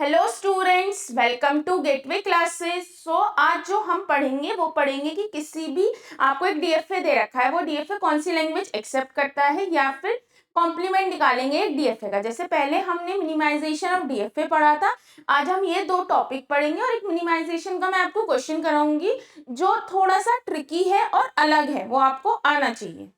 Hello students, welcome to gateway classes. आज जो हम पढ़ेंगे वो पढ़ेंगे कि किसी भी आपको एक डीएफए दे रखा है, वो डीएफए कौन सी लैंग्वेज एक्सेप्ट करता है या फिर कॉम्प्लीमेंट निकालेंगे एक डीएफए का। जैसे पहले हमने मिनिमाइजेशन ऑफ डीएफए पढ़ा था, आज हम ये दो टॉपिक पढ़ेंगे और एक मिनिमाइजेशन का मैं आपको क्वेश्चन कराऊंगी जो थोड़ा सा ट्रिकी है और अलग है, वो आपको आना चाहिए।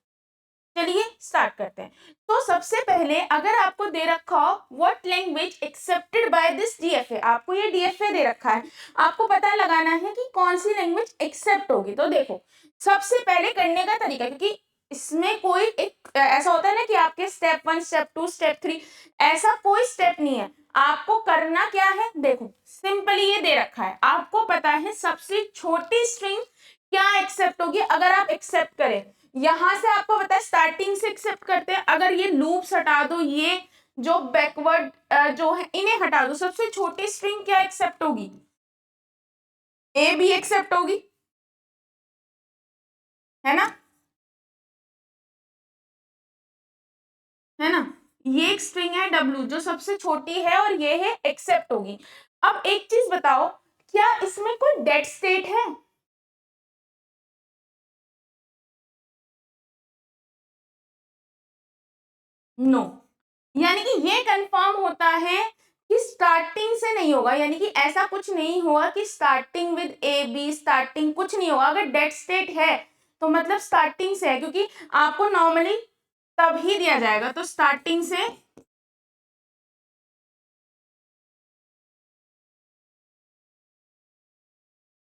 चलिए स्टार्ट करते हैं। तो सबसे पहले अगर आपको दे रखा हो what language accepted by this DFA, आपको ये डीएफए दे रखा है, आपको पता लगाना है कि कौन सी लैंग्वेज एक्सेप्ट होगी। तो देखो सबसे पहले करने का तरीका, क्योंकि इसमें कोई एक ऐसा होता है ना कि आपके स्टेप 1 स्टेप 2 स्टेप 3, ऐसा कोई स्टेप नहीं है। आपको करना क्या है, देखो सिंपली ये दे रखा है, आपको पता है सबसे छोटी स्ट्रिंग क्या एक्सेप्ट होगी। अगर आप एक्सेप्ट करें, यहां से आपको पता है स्टार्टिंग से एक्सेप्ट करते हैं, अगर ये लूप्स हटा दो, ये जो बैकवर्ड जो है इन्हें हटा दो, सबसे छोटी स्ट्रिंग क्या एक्सेप्ट होगी, ए बी एक्सेप्ट होगी, है ना, है ना। ये एक स्ट्रिंग है डब्ल्यू जो सबसे छोटी है और ये है एक्सेप्ट होगी। अब एक चीज बताओ, क्या इसमें कोई डेड स्टेट है? नो यानी कि ये कंफर्म होता है कि स्टार्टिंग से नहीं होगा, यानी कि ऐसा कुछ नहीं होगा कि starting with A B, starting कुछ नहीं होगा। अगर डेड स्टेट है तो मतलब स्टार्टिंग से है, क्योंकि आपको नॉर्मली तब ही दिया जाएगा, तो स्टार्टिंग से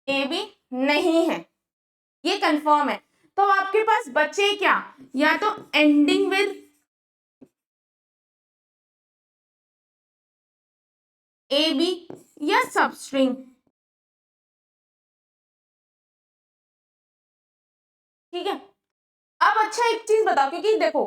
ए बी नहीं है, ये कंफर्म है। तो आपके पास बचे क्या, या तो एंडिंग विद ए बी या सबस्ट्रिंग। ठीक है, अब अच्छा एक चीज बताओ, क्योंकि देखो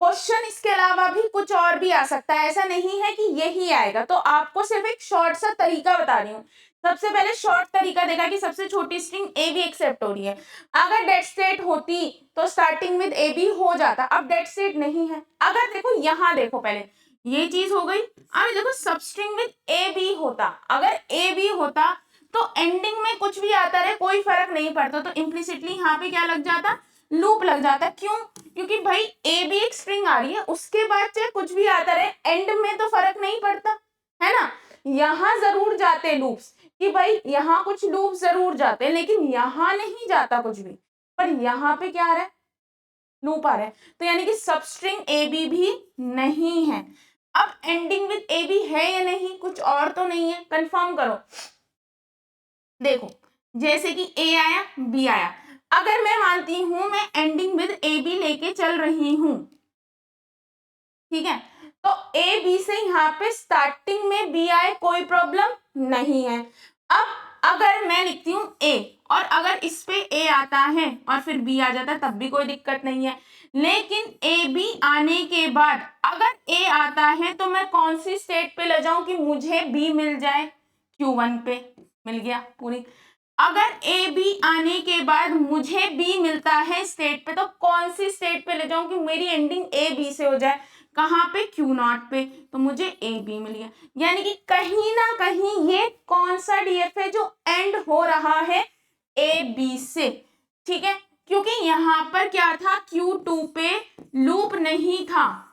क्वेश्चन इसके अलावा भी कुछ और भी आ सकता है, ऐसा नहीं है कि यही आएगा। तो आपको सिर्फ एक शॉर्ट सा तरीका बता रही हूँ। सबसे पहले शॉर्ट तरीका देखा कि सबसे छोटी स्ट्रिंग ए बी एक्सेप्ट हो रही है। अगर डेड स्टेट होती तो स्टार्टिंग विद ए बी हो जाता, अब डेड स्टेट नहीं है। अगर देखो यहाँ देखो, पहले ये चीज हो गई, अब देखो सबस्ट्रिंग विद ए बी होता, अगर ए बी होता तो एंडिंग में कुछ भी आता रहे कोई फर्क नहीं पड़ता, तो इम्प्लिसिटली यहाँ पे क्या लग जाता, लूप लग जाता। क्यों? क्योंकि भाई ए बी एक स्ट्रिंग आ रही है, उसके बाद चाहे कुछ भी आता रहे एंड में तो फर्क नहीं पड़ता, है ना। यहां जरूर जाते लूप्स, कि भाई यहाँ कुछ लूप जरूर जाते हैं, लेकिन यहाँ नहीं जाता कुछ भी, पर यहाँ पे क्या आ रहा है, लूप आ रहा है। तो यानी कि सबस्ट्रिंग ए बी भी नहीं है। अब एंडिंग विद ए बी है या नहीं, कुछ और तो नहीं है, कंफर्म करो। देखो जैसे कि ए आया बी आया, अगर मैं मानती हूं मैं एंडिंग विद ए बी लेके चल रही हूं, ठीक है, तो ए बी से यहाँ पे स्टार्टिंग में बी आए कोई प्रॉब्लम नहीं है। अब अगर मैं लिखती हूँ ए और अगर इस पे ए आता है और फिर बी आ जाता है तब भी कोई दिक्कत नहीं है, लेकिन ए बी आने के बाद अगर ए आता है तो मैं कौन सी स्टेट पे ले जाऊं कि मुझे बी मिल जाए, Q1 पे मिल गया पूरी। अगर ए बी आने के बाद मुझे बी मिलता है स्टेट पे, तो कौन सी स्टेट पे ले जाऊं कि मेरी एंडिंग ए बी से हो जाए, कहाँ पे, Q0 पे, तो मुझे ए बी मिल गया। यानी कि कहीं ना कहीं ये कौन सा डीएफ है जो एंड हो रहा है ए बी से, ठीक है, क्योंकि यहाँ पर क्या था, Q2 पे लूप नहीं था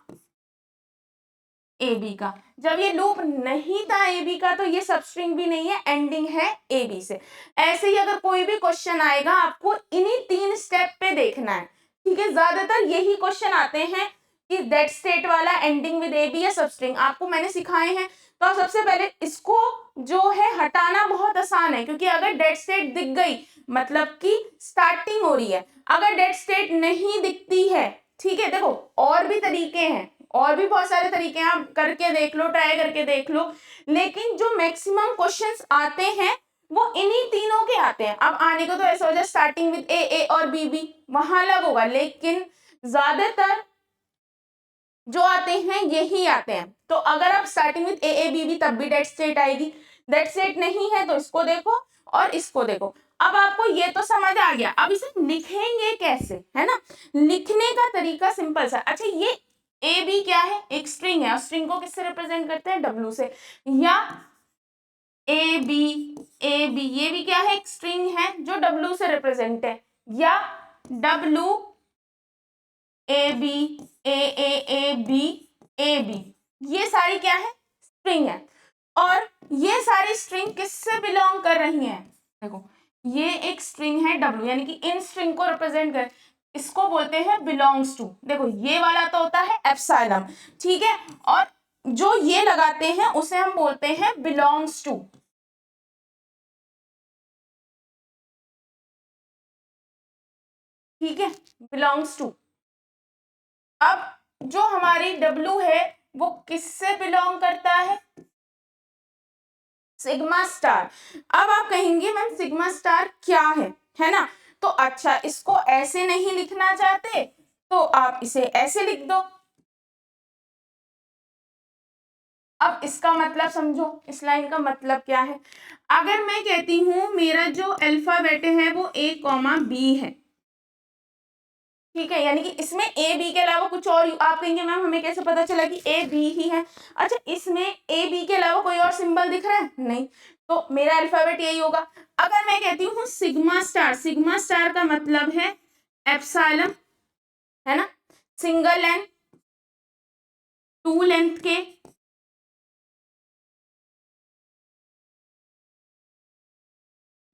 ए बी का। जब ये लूप नहीं था ए बी का तो ये सबस्ट्रिंग भी नहीं है, एंडिंग है ए बी से। ऐसे ही अगर कोई भी क्वेश्चन आएगा आपको इन्हीं 3 स्टेप पे देखना है, ठीक है। ज्यादातर यही क्वेश्चन आते हैं कि डेड स्टेट वाला, एंडिंग विद ए बी या सबस्ट्रिंग, आपको मैंने सिखाए हैं। तो आप सबसे पहले इसको जो है हटाना बहुत आसान है, क्योंकि अगर डेड स्टेट दिख गई मतलब कि स्टार्टिंग हो रही है। अगर डेड स्टेट नहीं दिखती है, ठीक है, देखो और भी तरीके हैं, और भी बहुत सारे तरीके हैं, आप करके देख लो, ट्राई करके देख लो, लेकिन जो मैक्सिमम क्वेश्चंस आते हैं वो इन्हीं तीनों के आते हैं। अब आने को तो ऐसा हो जाए स्टार्टिंग विद ए और बी बी, वहां अलग होगा, लेकिन ज्यादातर जो आते हैं यही आते हैं। तो अगर आप starting with A B B तब भी डेड स्टेट आएगी, डेड स्टेट नहीं है तो इसको देखो और इसको देखो। अब आपको ये तो समझ आ गया, अब इसे लिखेंगे कैसे, है ना। लिखने का तरीका सिंपल सा, अच्छा ये ए बी क्या है, एक स्ट्रिंग है, और स्ट्रिंग को किससे रिप्रेजेंट करते हैं, डब्ल्यू से, या ए बी ये भी क्या है, एक स्ट्रिंग है जो W से रिप्रेजेंट है, या W A B A B A B, ये सारी क्या है, स्ट्रिंग है। और ये सारी स्ट्रिंग किससे बिलोंग कर रही हैं, देखो ये एक स्ट्रिंग है W, यानी कि इन स्ट्रिंग को रिप्रेजेंट कर, इसको बोलते हैं बिलोंग्स टू। देखो ये वाला तो होता है एप्सिलॉन, ठीक है, और जो ये लगाते हैं उसे हम बोलते हैं बिलोंग्स टू, ठीक है, बिलोंग्स टू। अब जो हमारी W है वो किससे बिलोंग करता है, सिग्मा स्टार। अब आप कहेंगे मैम सिग्मा स्टार क्या है ना, तो अच्छा इसको ऐसे नहीं लिखना चाहते तो आप इसे ऐसे लिख दो। अब इसका मतलब समझो, इस लाइन का मतलब क्या है, अगर मैं कहती हूं मेरा जो अल्फाबेट है वो A कॉमा B है, ठीक है, यानी कि इसमें ए बी के अलावा कुछ और, आप कहेंगे मैम हमें कैसे पता चला कि ए बी ही है, अच्छा इसमें ए बी के अलावा कोई और सिंबल दिख रहा है, नहीं, तो मेरा अल्फाबेट यही होगा। अगर मैं कहती हूँ सिग्मा स्टार, सिग्मा स्टार का मतलब है एप्सिलॉन, है ना, सिंगल एन, टू लेंथ के,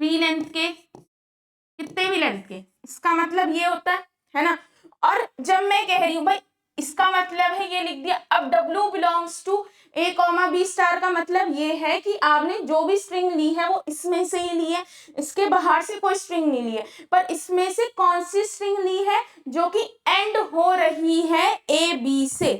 थ्री लेंथ के, कितने भी लेंथ के, इसका मतलब ये होता है ना। और जब मैं कह रही हूं भाई इसका मतलब है ये लिख दिया, अब W belongs to A comma B star का मतलब ये है कि आपने जो भी स्ट्रिंग ली है वो इसमें से ही ली है, इसके बाहर से कोई स्ट्रिंग नहीं ली है, पर इसमें से कौन सी स्ट्रिंग ली है, जो कि एंड हो रही है A B से।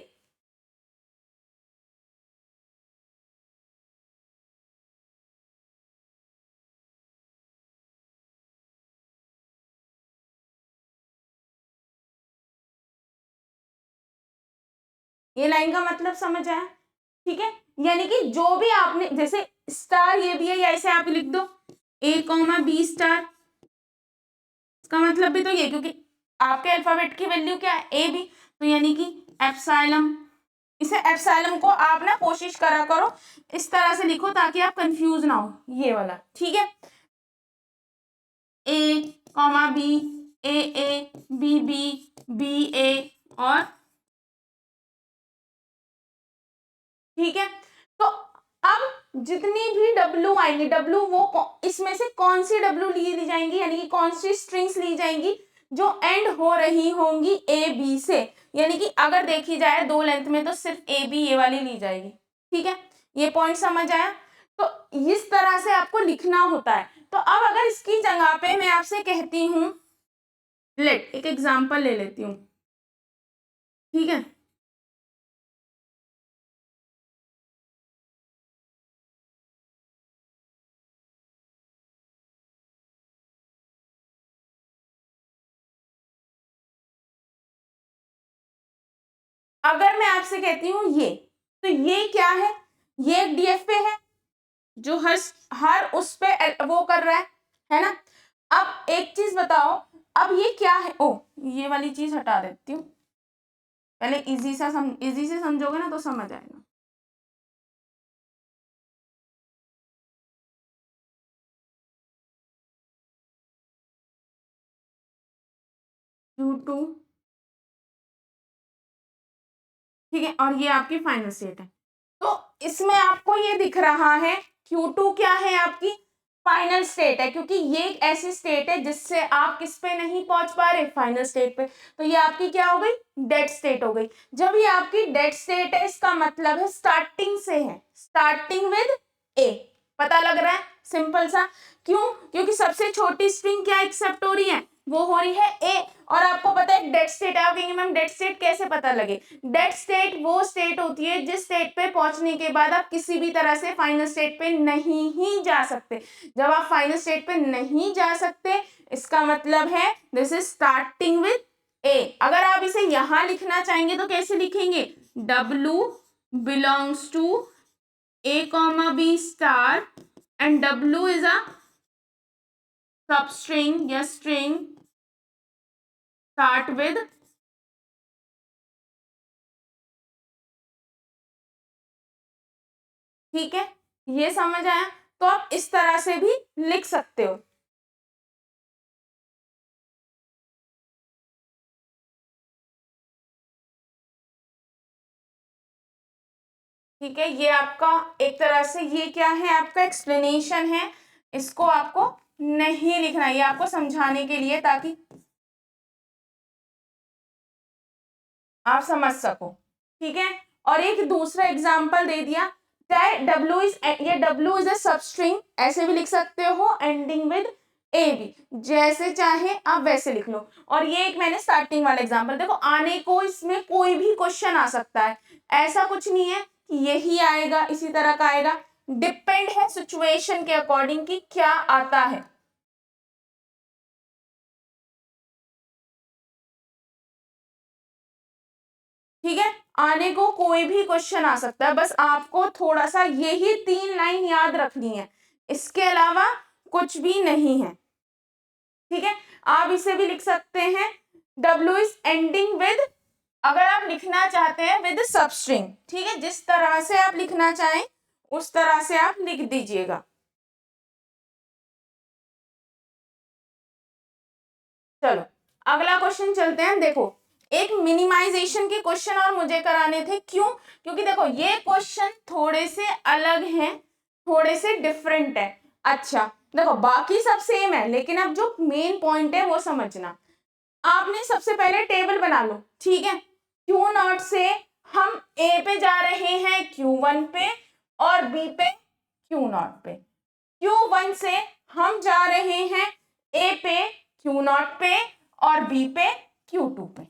ये लाइन का मतलब समझ आया, ठीक है, यानी कि जो भी आपने, जैसे स्टार ये भी है, या इसे आप लिख दो A कॉमा B स्टार, इसका मतलब भी तो ये, क्योंकि आपके अल्फाबेट की वैल्यू क्या है ए बी, तो यानी कि एप्सिलॉन, इसे एप्सिलॉन को आप ना कोशिश करा करो इस तरह से लिखो ताकि आप कंफ्यूज ना हो, ये वाला, ठीक है, A comma B A B B B A, और ठीक है, तो अब जितनी भी W आएंगी, W वो इसमें से कौन सी W ली जाएंगी, यानी कि कौन सी स्ट्रिंग्स ली जाएंगी जो एंड हो रही होंगी ए बी से, यानी कि अगर देखी जाए दो लेंथ में तो सिर्फ ए बी ये वाली ली जाएगी, ठीक है, ये पॉइंट समझ आया। तो इस तरह से आपको लिखना होता है। तो अब अगर इसकी जगह पे मैं आपसे कहती हूँ, लेट एक एग्जाम्पल ले लेती हूँ, ठीक है, अगर मैं आपसे कहती हूँ ये, तो ये क्या है, ये एक डीएफ पे है जो हर उस पे वो कर रहा है ना। अब एक चीज बताओ, अब ये क्या है, ओ ये वाली चीज हटा देती हूँ, पहले इजी से समझोगे ना तो समझ आएगा। Q2, ठीक है, और ये आपकी फाइनल स्टेट है, तो इसमें आपको ये दिख रहा है Q2 क्या है, आपकी फाइनल स्टेट है, क्योंकि ये एक ऐसी स्टेट है जिससे आप किस पे नहीं पहुंच पा रहे, फाइनल स्टेट पे, तो ये आपकी क्या हो गई, डेड स्टेट हो गई। जब ये आपकी डेड स्टेट है इसका मतलब है स्टार्टिंग से है, स्टार्टिंग विद ए, पता लग रहा है, सिंपल सा, क्यों, क्योंकि सबसे छोटी स्ट्रिंग क्या एक्सेप्ट हो रही है, वो हो रही है ए, और आपको पता है डेड स्टेट है, आप कहेंगे मैम डेड स्टेट कैसे पता लगे, डेड स्टेट वो स्टेट होती है जिस स्टेट पे पहुंचने के बाद आप किसी भी तरह से फाइनल स्टेट पे नहीं ही जा सकते। जब आप फाइनल स्टेट पे नहीं जा सकते इसका मतलब है दिस इज स्टार्टिंग विद ए। अगर आप इसे यहां लिखना चाहेंगे तो कैसे लिखेंगे, W belongs to A comma B star and W is a substring या स्ट्रिंग स्टार्ट विद, ठीक है, ये समझ आया। तो आप इस तरह से भी लिख सकते हो। ठीक है, ये आपका एक तरह से ये क्या है, आपका एक्सप्लेनेशन है, इसको आपको नहीं लिखना है, ये आपको समझाने के लिए ताकि आप समझ सको। ठीक है, और एक दूसरा एग्जांपल दे दिया, डब्ल्यू इज, ये डब्ल्यू इज अ सबस्ट्रिंग, ऐसे भी लिख सकते हो एंडिंग विद ए बी, जैसे चाहे आप वैसे लिख लो। और ये एक मैंने स्टार्टिंग वाला एग्जांपल, देखो आने को इसमें कोई भी क्वेश्चन आ सकता है, ऐसा कुछ नहीं है कि यही आएगा इसी तरह का आएगा, डिपेंड है सिचुएशन के अकॉर्डिंग कि क्या आता है। ठीक है, आने को कोई भी क्वेश्चन आ सकता है, बस आपको थोड़ा सा यही 3 लाइन याद रखनी है, इसके अलावा कुछ भी नहीं है। ठीक है, आप इसे भी लिख सकते हैं, W इज एंडिंग विद, अगर आप लिखना चाहते हैं विद सबस्ट्रिंग, ठीक है, जिस तरह से आप लिखना चाहें उस तरह से आप लिख दीजिएगा। चलो अगला क्वेश्चन चलते हैं। देखो एक मिनिमाइजेशन के क्वेश्चन और मुझे कराने थे, क्यों? क्योंकि देखो ये क्वेश्चन थोड़े से अलग हैं, थोड़े से डिफरेंट है। अच्छा देखो बाकी सब सेम है, लेकिन अब जो मेन पॉइंट है वो समझना। आपने सबसे पहले टेबल बना लो, ठीक है, Q0 से हम A पे जा रहे हैं Q1 पे, और B पे Q0 पे। Q1 से हम जा रहे हैं A पे Q0 पे और B पे Q2 पे।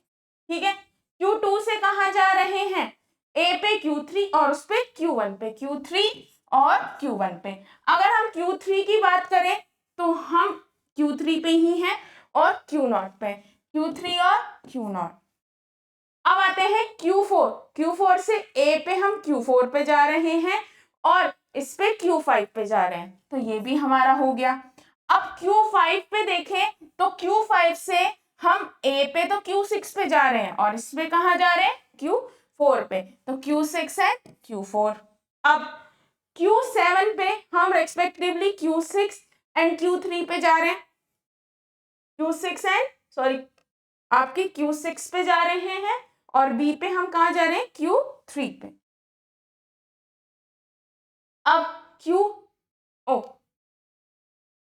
ठीक है, Q2 से कहा जा रहे हैं A पे Q3 और उस पे Q1 पे, Q3 और Q1 पे। अगर हम Q3 की बात करें तो हम Q3 पे ही हैं और Q0 पे, Q3 और Q0। अब आते हैं Q4, Q4 से A पे हम Q4 पे जा रहे हैं और इस पे Q5 पे जा रहे हैं, तो ये भी हमारा हो गया। अब Q5 पे देखें तो Q5 से हम A पे तो Q6 पे जा रहे हैं और इस पे कहाँ जा रहे हैं, Q4 पे, तो Q6 है Q4। अब Q7 पे हम रेस्पेक्टिवली Q6 एंड Q3 पे जा रहे हैं, Q6 एंड सॉरी आपके Q6 पे जा रहे हैं और B पे हम कहा जा रहे हैं, Q3 पे। अब Q ओ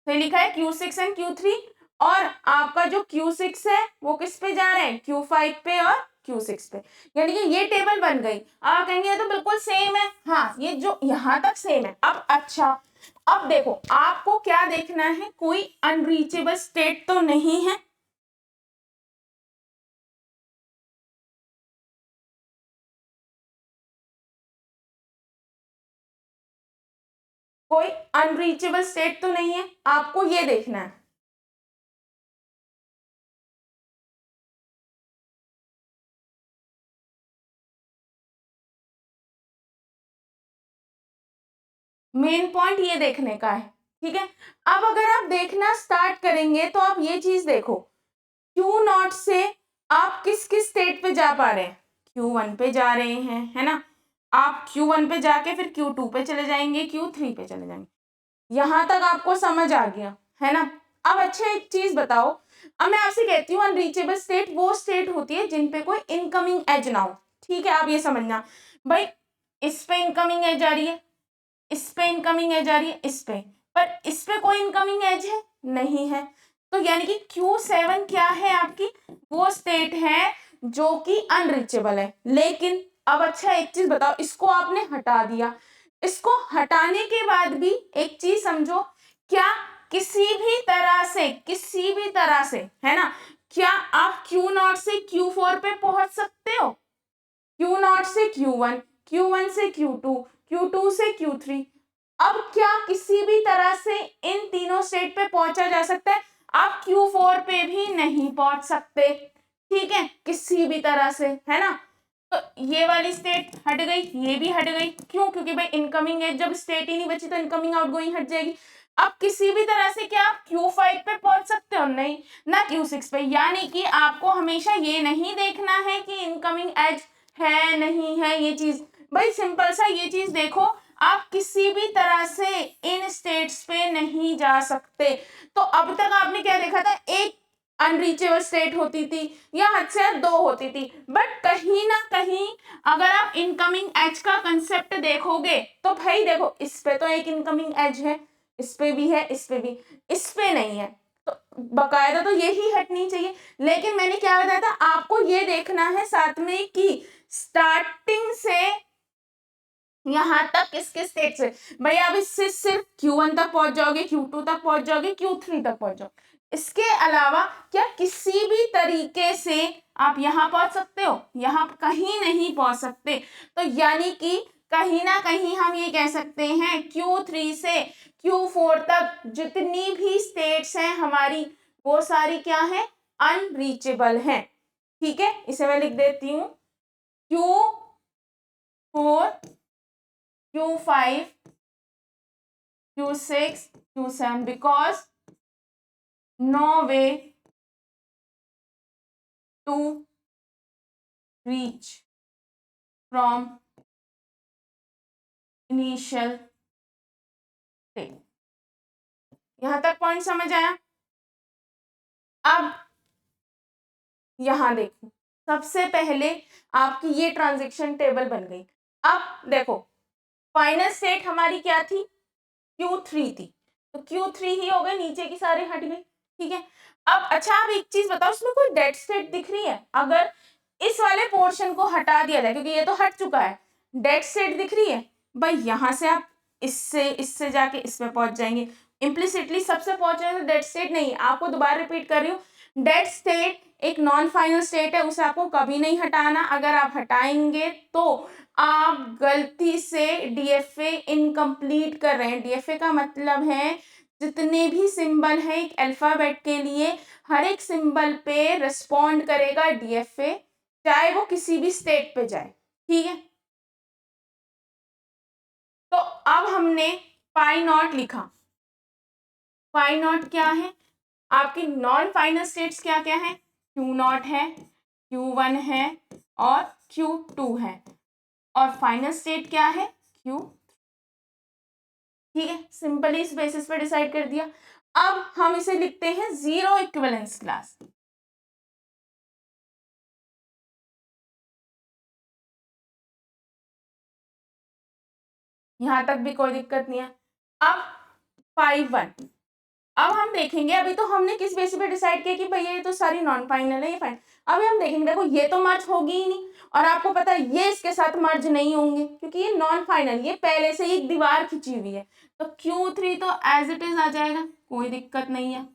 तो लिखा है Q6 एंड Q3, और आपका जो Q6 है वो किस पे जा रहे हैं, Q5 पे और Q6 पे, यानी कि ये टेबल बन गई। आप कहेंगे ये तो बिल्कुल सेम है, हाँ ये जो यहाँ तक सेम है। अब अच्छा अब देखो आपको क्या देखना है, कोई अनरीचेबल स्टेट तो नहीं है, कोई अनरीचेबल स्टेट तो नहीं है, आपको ये देखना है। मेन पॉइंट ये देखने का है। ठीक है, अब अगर आप देखना स्टार्ट करेंगे तो आप ये चीज देखो, Q0 से आप किस किस स्टेट पे जा पा रहे हैं, Q1 पे जा रहे हैं, है ना, आप Q1 पे जाके फिर Q2 पे चले जाएंगे, Q3 पे चले जाएंगे, यहां तक आपको समझ आ गया है ना। अब अच्छा एक चीज बताओ, अब मैं आपसे कहती हूँ अनरीचेबल स्टेट वो स्टेट होती है जिन पे कोई इनकमिंग एज ना हो। ठीक है, आप ये समझना भाई, इस पे इनकमिंग एज आ रही है, इस पे इनकमिंग एज आ रही है, इस पे, पर इस पे कोई इनकमिंग एज है नहीं है, तो यानी कि Q7 क्या है आपकी, वो स्टेट है जो कि अनरीचेबल है। लेकिन अब अच्छा एक चीज बताओ, इसको आपने हटा दिया, इसको हटाने के बाद भी एक चीज समझो, क्या किसी भी तरह से है ना, क्या आप Q0 से Q4 पे पहुंच सकते हो, Q0 से Q1, Q1 से Q2, Q2 से Q3। अब क्या किसी भी तरह से इन तीनों स्टेट पे पहुंचा जा सकता है, आप Q4 पे भी नहीं पहुंच सकते। ठीक है, किसी भी तरह से, है ना, तो ये वाली स्टेट हट गई, ये भी हट गई, क्यों, क्योंकि भाई इनकमिंग है, जब स्टेट ही नहीं बची तो इनकमिंग आउटगोइंग हट जाएगी। अब किसी भी तरह से क्या आप Q5 पे पहुंच सकते हो, नहीं, ना Q6 पे, यानी कि आपको हमेशा ये नहीं देखना है कि इनकमिंग एज है नहीं है, ये चीज भाई सिंपल सा ये चीज देखो, आप किसी भी तरह से इन स्टेट्स पे नहीं जा सकते। तो अब तक आपने क्या देखा था, एक अनरीचेबल स्टेट होती थी या हद से हद 2 होती थी, बट कहीं ना कहीं अगर आप इनकमिंग एज का कंसेप्ट देखोगे तो भाई देखो, इस पे तो एक इनकमिंग एज है, इस पे भी है, इस पे भी, इस पे नहीं है, तो बकायदा तो यही हटनी चाहिए। लेकिन मैंने क्या बताया था आपको, ये देखना है साथ में कि स्टार्टिंग से यहां तक किसके स्टेट से, भाई आप इससे सिर्फ Q1 तक पहुंच जाओगे, Q2 तक पहुंच जाओगे, Q3 तक पहुंच जाओगे, इसके अलावा क्या किसी भी तरीके से आप यहां पहुंच सकते हो, यहां कहीं नहीं पहुंच सकते। तो यानी कि कहीं ना कहीं हम ये कह सकते हैं Q3 से Q4 तक जितनी भी स्टेट्स हैं हमारी, वो सारी क्या है, अनरीचेबल हैं। ठीक है, इसे मैं लिख देती हूँ Q4, Q5, Q6, Q7, because no way to reach from initial state। यहां तक पॉइंट समझ आया। अब यहां देखो, सबसे पहले आपकी ये ट्रांजैक्शन टेबल बन गई। अब देखो, फाइनल स्टेट हमारी क्या थी, Q3 थी, तो Q3 ही हो गए, नीचे की सारी हट गई। ठीक है, अब अच्छा आप एक चीज बताओ, उसमें कोई डेड स्टेट दिख रही है? अगर इस वाले पोर्शन को हटा दिया जाए, क्योंकि ये तो हट चुका है, डेड स्टेट दिख रही है? भाई यहां से आप इससे जाके इसमें पहुंच जाएंगे, इम्प्लिसिटली सबसे पहुंच रहे हैं, तो डेड स्टेट नहीं। आपको दोबारा रिपीट कर रही हूँ, डेड स्टेट एक नॉन फाइनल स्टेट है, उसे आपको कभी नहीं हटाना। अगर आप हटाएंगे तो आप गलती से डीएफए इनकम्प्लीट कर रहे हैं। डीएफए का मतलब है जितने भी सिंबल है एक अल्फाबेट के लिए, हर एक सिंबल पे रिस्पॉन्ड करेगा डीएफए, चाहे वो किसी भी स्टेट पे जाए। ठीक है, तो अब हमने पाई नॉट लिखा। पाई नॉट क्या है, आपकी नॉन फाइनल स्टेट्स क्या क्या है, क्यू नॉट है, Q1 है और Q2 है, और फाइनल स्टेट क्या है, Q। ठीक है, सिंपली इस बेसिस पे डिसाइड कर दिया। अब हम इसे लिखते हैं जीरो इक्विवेलेंस क्लास। यहां तक भी कोई दिक्कत नहीं है। अब 5-1, अब हम देखेंगे, अभी तो हमने किस बेसिस पे डिसाइड किया कि भैया ये तो सारी नॉन फाइनल है, ये फाइनल। अभी हम देखेंगे, देखो ये तो मर्ज होगी ही नहीं, और आपको पता है ये इसके साथ मर्ज नहीं होंगे, क्योंकि ये नॉन फाइनल, ये पहले से ही एक दीवार खिंची हुई है। तो Q3 तो एज इट इज आ जाएगा, कोई दिक्कत नहीं है।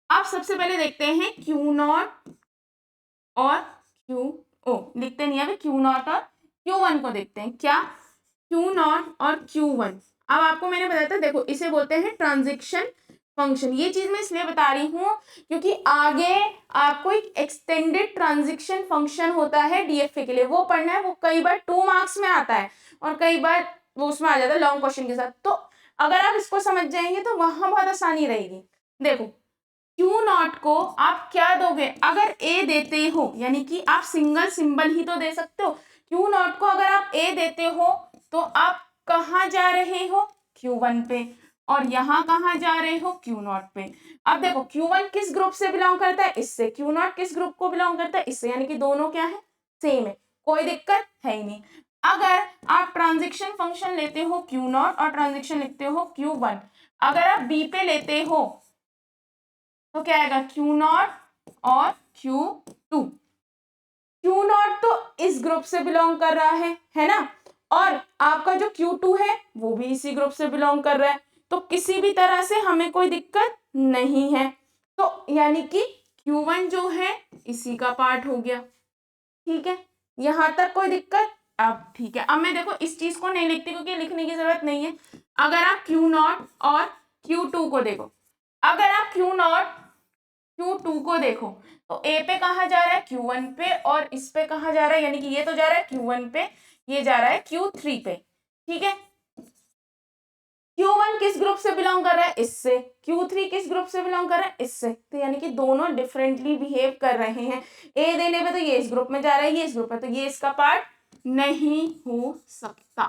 अब सबसे पहले देखते हैं Q0 और लिखते नहीं है अभी, Q0 और Q1 को देखते हैं। क्या, Q0 और Q1। अब आपको मैंने बताया था, देखो इसे बोलते हैं ट्रांजिशन फंक्शन। ये चीज मैं इसलिए बता रही हूँ क्योंकि आगे आपको एक एक्सटेंडेड ट्रांजिशन फंक्शन होता है डीएफए के लिए, वो पढ़ना है। वो कई बार 2 मार्क्स में आता है और कई बार वो उसमें आ जाता है लॉन्ग क्वेश्चन के साथ। तो अगर आप इसको समझ जाएंगे तो वहां बहुत आसानी रहेगी। देखो Q0 को आप क्या दोगे, अगर A देते हो, यानी कि आप सिंगल सिंबल ही तो दे सकते हो। Q0 को अगर आप A देते हो तो आप कहाँ जा रहे हो, Q1 पे, और यहाँ कहाँ जा रहे हो, Q0 पे। अब देखो Q1 किस ग्रुप से बिलोंग करता है, इससे। Q0 किस ग्रुप को बिलोंग करता है, इससे, यानी कि दोनों क्या है, सेम है, कोई दिक्कत है ही नहीं। अगर आप ट्रांजिशन फंक्शन लेते हो Q0 और ट्रांजिशन लिखते हो Q1, अगर आप B पे लेते हो तो क्या आएगा, Q0 और Q2। Q0 तो इस ग्रुप से बिलोंग कर रहा है ना, और आपका जो Q2 है वो भी इसी ग्रुप से बिलोंग कर रहा है, तो किसी भी तरह से हमें कोई दिक्कत नहीं है। तो यानी कि Q1 जो है इसी का पार्ट हो गया। ठीक है, यहां तक कोई दिक्कत। अब ठीक है, अब मैं देखो इस चीज को नहीं लिखती क्योंकि लिखने की जरूरत नहीं है। अगर आप Q0 और Q2 को देखो, अगर आप Q0 Q2 को देखो तो A पे कहा जा रहा है, Q1 पे, और इस पे कहा जा रहा है, यानी कि ये तो जा रहा है Q1 पे, ये जा रहा है Q3 पे। ठीक है, Q1 किस ग्रुप से बिलोंग कर रहा है, इससे। Q3 किस ग्रुप से बिलोंग कर रहा है, इससे। तो यानी कि दोनों डिफरेंटली बिहेव कर रहे हैं। A देने पे तो ये इस ग्रुप में जा रहा है, ये इस ग्रुप में, तो ये इसका पार्ट नहीं हो सकता।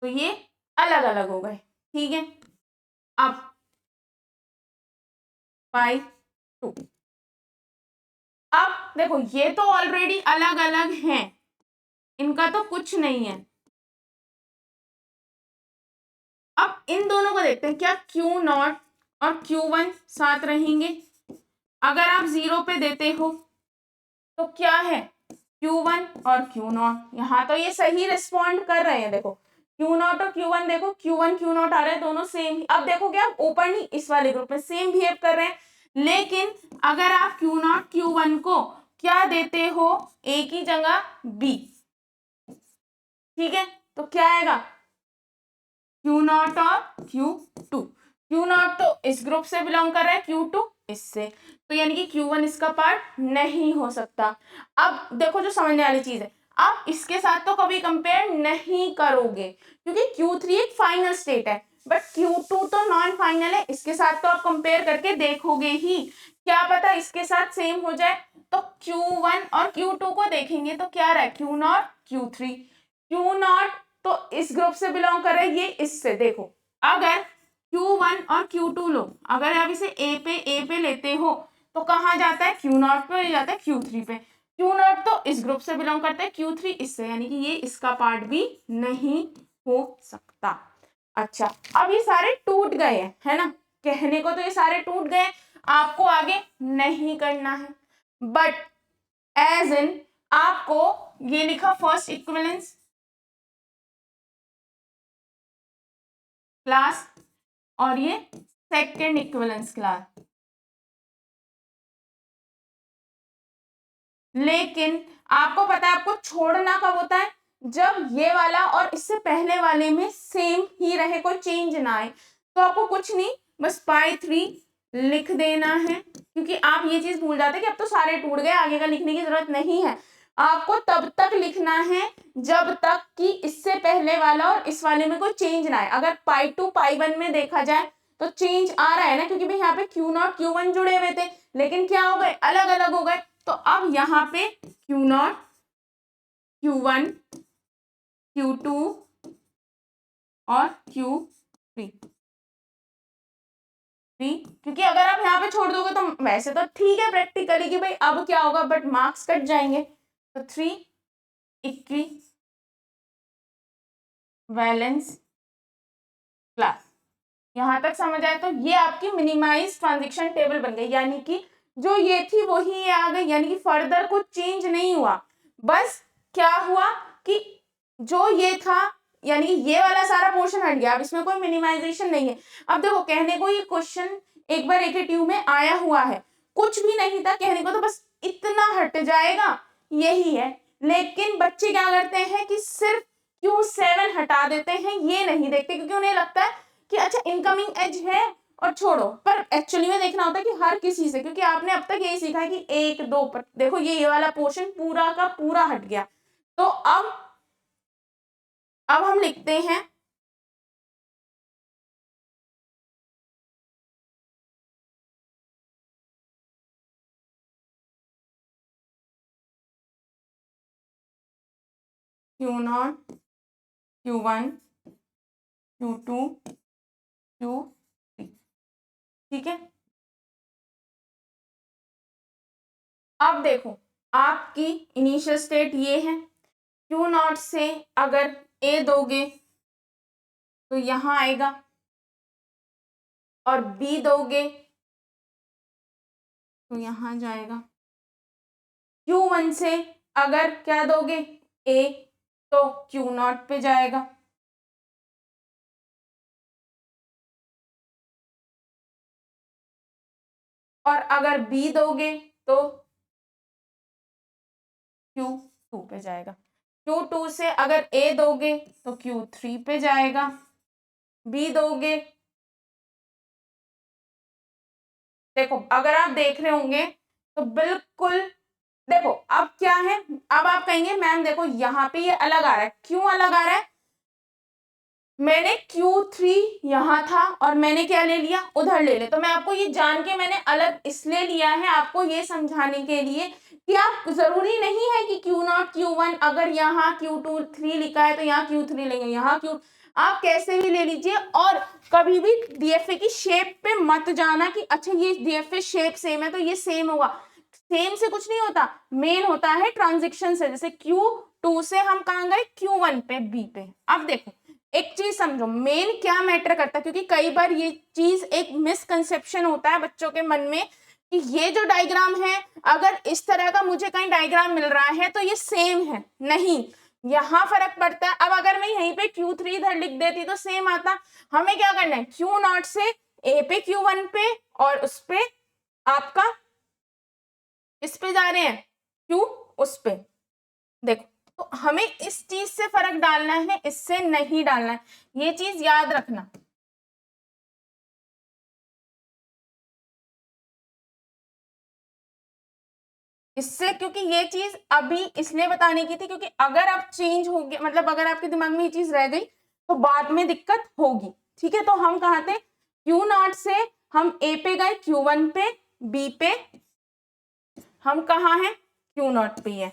तो ये अलग अलग हो गए, ठीक है। अब बाई 2, अब देखो ये तो ऑलरेडी अलग अलग हैं, इनका तो कुछ नहीं है। अब इन दोनों को देखते हैं, क्या Q0 और Q1 साथ रहेंगे? अगर आप 0 पे देते हो तो क्या है, Q1 और Q0। यहाँ तो ये सही रिस्पॉन्ड कर रहे हैं, देखो Q0 और Q1, देखो Q1 Q0 आ रहे हैं, दोनों सेम ही। अब देखो क्या ओपन ही इस वाले ग्रुप में सेम बिहेव कर रहे हैं, लेकिन अगर आप Q0 Q1 को क्या देते हो, A की जगह B, ठीक है, तो क्या आएगा Q0 और Q2। Q0 तो इस ग्रुप से बिलोंग कर रहा है, Q2 इससे, तो यानी कि Q1 इसका पार्ट नहीं हो सकता। अब देखो जो समझने वाली चीज है, आप इसके साथ तो कभी कंपेयर नहीं करोगे क्योंकि Q3 एक फाइनल स्टेट है, बट Q2 तो नॉन फाइनल है, इसके साथ तो आप कंपेयर करके देखोगे ही, क्या पता इसके साथ सेम हो जाए। तो Q1 और Q2 को देखेंगे तो क्या रहा है, Q0 Q3। Q0 तो इस ग्रुप से बिलोंग कर रहे हैं, ये इससे, देखो अगर Q1 और Q2 लो, अगर आप इसे A पे लेते हो तो कहाँ जाता है, Q0 पे जाता है, Q3 पे। Q0 तो इस ग्रुप से बिलोंग करता है, Q3 इससे, यानी कि ये इसका पार्ट भी नहीं हो सकता। अच्छा, अब ये सारे टूट गए हैं, है ना, कहने को तो ये सारे टूट गए, आपको आगे नहीं करना है, बट एज इन आपको ये लिखा फर्स्ट इक्विवेलेंस क्लास और ये सेकेंड इक्विवेलेंस क्लास, लेकिन आपको पता है आपको छोड़ना कब होता है, जब ये वाला और इससे पहले वाले में सेम ही रहे, कोई चेंज ना आए। तो आपको कुछ नहीं, बस π3 लिख देना है, क्योंकि आप ये चीज भूल जाते हैं कि अब तो सारे टूट गए, आगे का लिखने की जरूरत नहीं है। आपको तब तक लिखना है जब तक कि इससे पहले वाला और इस वाले में कोई चेंज ना आए। अगर π2 π1 में देखा जाए तो चेंज आ रहा है ना, क्योंकि भाई यहाँ पे Q0 Q1 जुड़े हुए थे, लेकिन क्या हो गए, अलग अलग हो गए। तो अब यहाँ पे Q0 Q1 Q2 और Q3, क्योंकि अगर आप यहाँ पे छोड़ दोगे तो वैसे तो ठीक है प्रैक्टिकली कि भाई अब क्या होगा, बट मार्क्स कट जाएंगे। तो 3 इक्विवेलेंस क्लास, यहां तक समझ आए? तो ये आपकी मिनिमाइज ट्रांजिशन टेबल बन गई, यानी कि जो ये थी वही ये आ गई, यानी कि फर्दर कुछ चेंज नहीं हुआ। बस क्या हुआ कि जो ये था, यानी कि ये वाला सारा पोर्शन हट गया, अब इसमें कोई मिनिमाइजेशन नहीं है। अब देखो कहने को ये क्वेश्चन एक बार AKTU में आया हुआ है, कुछ भी नहीं था कहने को, तो बस इतना हट जाएगा, यही है। लेकिन बच्चे क्या करते हैं कि सिर्फ Q7 हटा देते हैं, ये नहीं देखते, क्योंकि उन्हें लगता है कि अच्छा इनकमिंग एज है और छोड़ो, पर एक्चुअली में देखना होता है कि हर किसी से, क्योंकि आपने अब तक यही सीखा है कि 1 2 पर देखो ये वाला पोर्शन पूरा का पूरा हट गया। तो अब हम लिखते हैं Q0 Q1 Q2 Q3, ठीक है। अब देखो आपकी इनिशियल स्टेट ये है, Q0 से अगर A दोगे तो यहां आएगा, और B दोगे तो यहां जाएगा। Q1 से अगर क्या दोगे A, तो Q0 पे जाएगा, और अगर B दोगे तो Q2 पे जाएगा। Q2 से अगर A दोगे तो Q3 पे जाएगा, B दोगे, देखो अगर आप देख रहे होंगे तो बिल्कुल, देखो अब क्या है, अब आप कहेंगे मैम देखो यहाँ पे ये अलग आ रहा है, क्यों अलग आ रहा है, मैंने Q3 यहाँ था और मैंने क्या ले लिया, उधर ले ले। तो मैं आपको ये जान के मैंने अलग इसलिए लिया है, आपको ये समझाने के लिए कि आप जरूरी नहीं है कि Q0 Q1, अगर यहाँ Q2 3 लिखा है तो यहाँ Q3 लेंगे, यहाँ Q, आप कैसे भी ले लीजिए। और कभी भी डीएफए की शेप पे मत जाना कि अच्छा ये डीएफए शेप सेम है तो ये सेम होगा, सेम से कुछ नहीं होता, मेन होता है ट्रांजिशन से। जैसे Q2 से हम कहाँ गए Q1 पे B पे। अब देखो एक चीज समझो, मेन क्या मैटर करता है, क्योंकि कई बार ये चीज एक मिसकंसेप्शन होता है बच्चों के मन में कि ये जो डायग्राम है अगर इस तरह का मुझे कहीं डायग्राम मिल रहा है तो ये सेम है, नहीं, यहाँ फर्क पड़ता है। अब अगर मैं यहीं पे Q3 इधर लिख देती तो सेम आता। हमें क्या करना है, Q0 से A पे Q1 पे और उस पे आपका इस पे जा रहे हैं Q उस पे। देखो तो हमें इस चीज से फर्क डालना है, इससे नहीं डालना है, ये चीज याद रखना। इससे, क्योंकि ये चीज अभी इसलिए बताने की थी क्योंकि अगर आप चेंज हो गए, मतलब अगर आपके दिमाग में ये चीज रह गई तो बाद में दिक्कत होगी। ठीक है, तो हम कहाँ थे, Q0 से हम A पे गए, Q1 पे, B पे हम कहाँ हैं, Q0 पे है।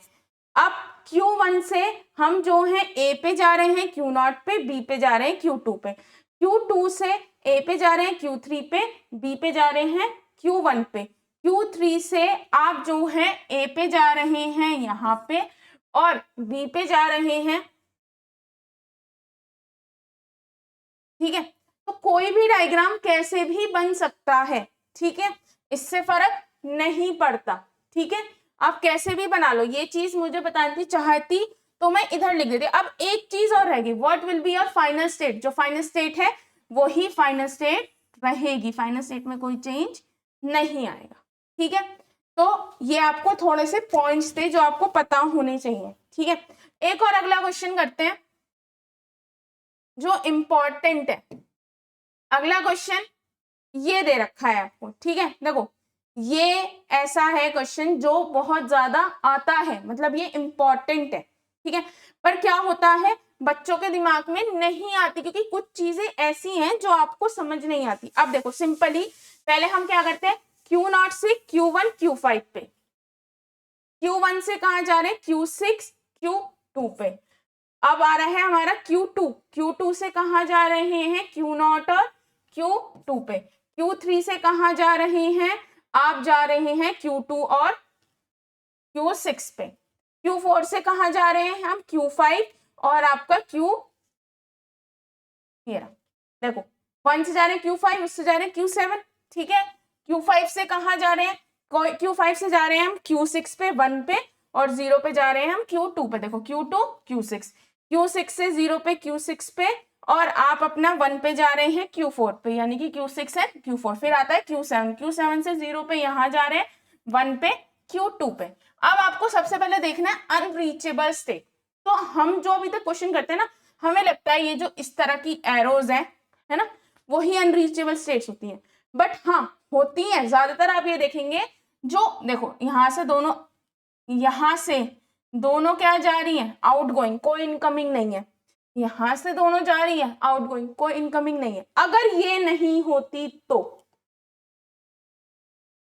अब Q1 से हम जो है A पे जा रहे हैं Q0 पे, B पे जा रहे हैं Q2 पे, Q2 से A पे जा रहे हैं Q3 पे, B पे जा रहे हैं Q1 पे, Q3 से आप जो है A पे जा रहे हैं यहाँ पे और B पे जा रहे हैं। ठीक है, तो कोई भी डायग्राम कैसे भी बन सकता है। ठीक है, इससे फर्क नहीं पड़ता। ठीक है, आप कैसे भी बना लो, ये चीज मुझे बतानी चाहती तो मैं इधर लिख देती। अब एक चीज और रहेगी, what will be your final state, जो फाइनल स्टेट है वही फाइनल स्टेट रहेगी, फाइनल स्टेट में कोई चेंज नहीं आएगा। ठीक है, तो ये आपको थोड़े से पॉइंट्स थे जो आपको पता होने चाहिए। ठीक है, एक और अगला क्वेश्चन करते हैं जो इंपॉर्टेंट है। अगला क्वेश्चन ये दे रखा है आपको। ठीक है, देखो ये ऐसा है क्वेश्चन जो बहुत ज्यादा आता है, मतलब ये इंपॉर्टेंट है। ठीक है, पर क्या होता है बच्चों के दिमाग में नहीं आती क्योंकि कुछ चीजें ऐसी हैं जो आपको समझ नहीं आती। अब देखो सिंपली पहले हम क्या करते हैं, Q0 से Q1 Q5 पे, Q1 से कहा जा रहे हैं Q6 Q2 पे। अब आ रहा है हमारा Q2 से कहा जा रहे हैं Q0 और Q2 पे, Q3 से कहा जा रहे हैं, आप जा रहे हैं Q2 और Q6 पे, Q4 से कहा जा रहे हैं हम Q5 और आपका देखो 1 से जा रहे हैं Q5, उससे जा रहे हैं Q7। ठीक है, Q5 से कहा जा रहे हैं, Q5 से जा रहे हैं हम Q6 पे 1 पे और 0 पे जा रहे हैं हम Q2 पे। देखो Q2 Q6 से 0 पे Q6 पे और आप अपना 1 पे जा रहे हैं Q4 पे, यानी कि Q6 है Q4, फिर आता है Q7 से 0 पे यहाँ जा रहे हैं 1 पे Q2 पे। अब आपको सबसे पहले देखना है अनरीचेबल स्टेट। तो हम जो अभी तक क्वेश्चन करते हैं ना, हमें लगता है ये जो इस तरह की एरोज है ना, वही अनरीचेबल स्टेट्स होती है, बट हाँ होती है ज्यादातर। आप ये देखेंगे जो देखो यहाँ से दोनों, यहाँ से दोनों क्या जा रही है, आउटगोइंग, कोई इनकमिंग नहीं है, यहां से दोनों जा रही है आउटगोइंग, कोई इनकमिंग नहीं है। अगर ये नहीं होती तो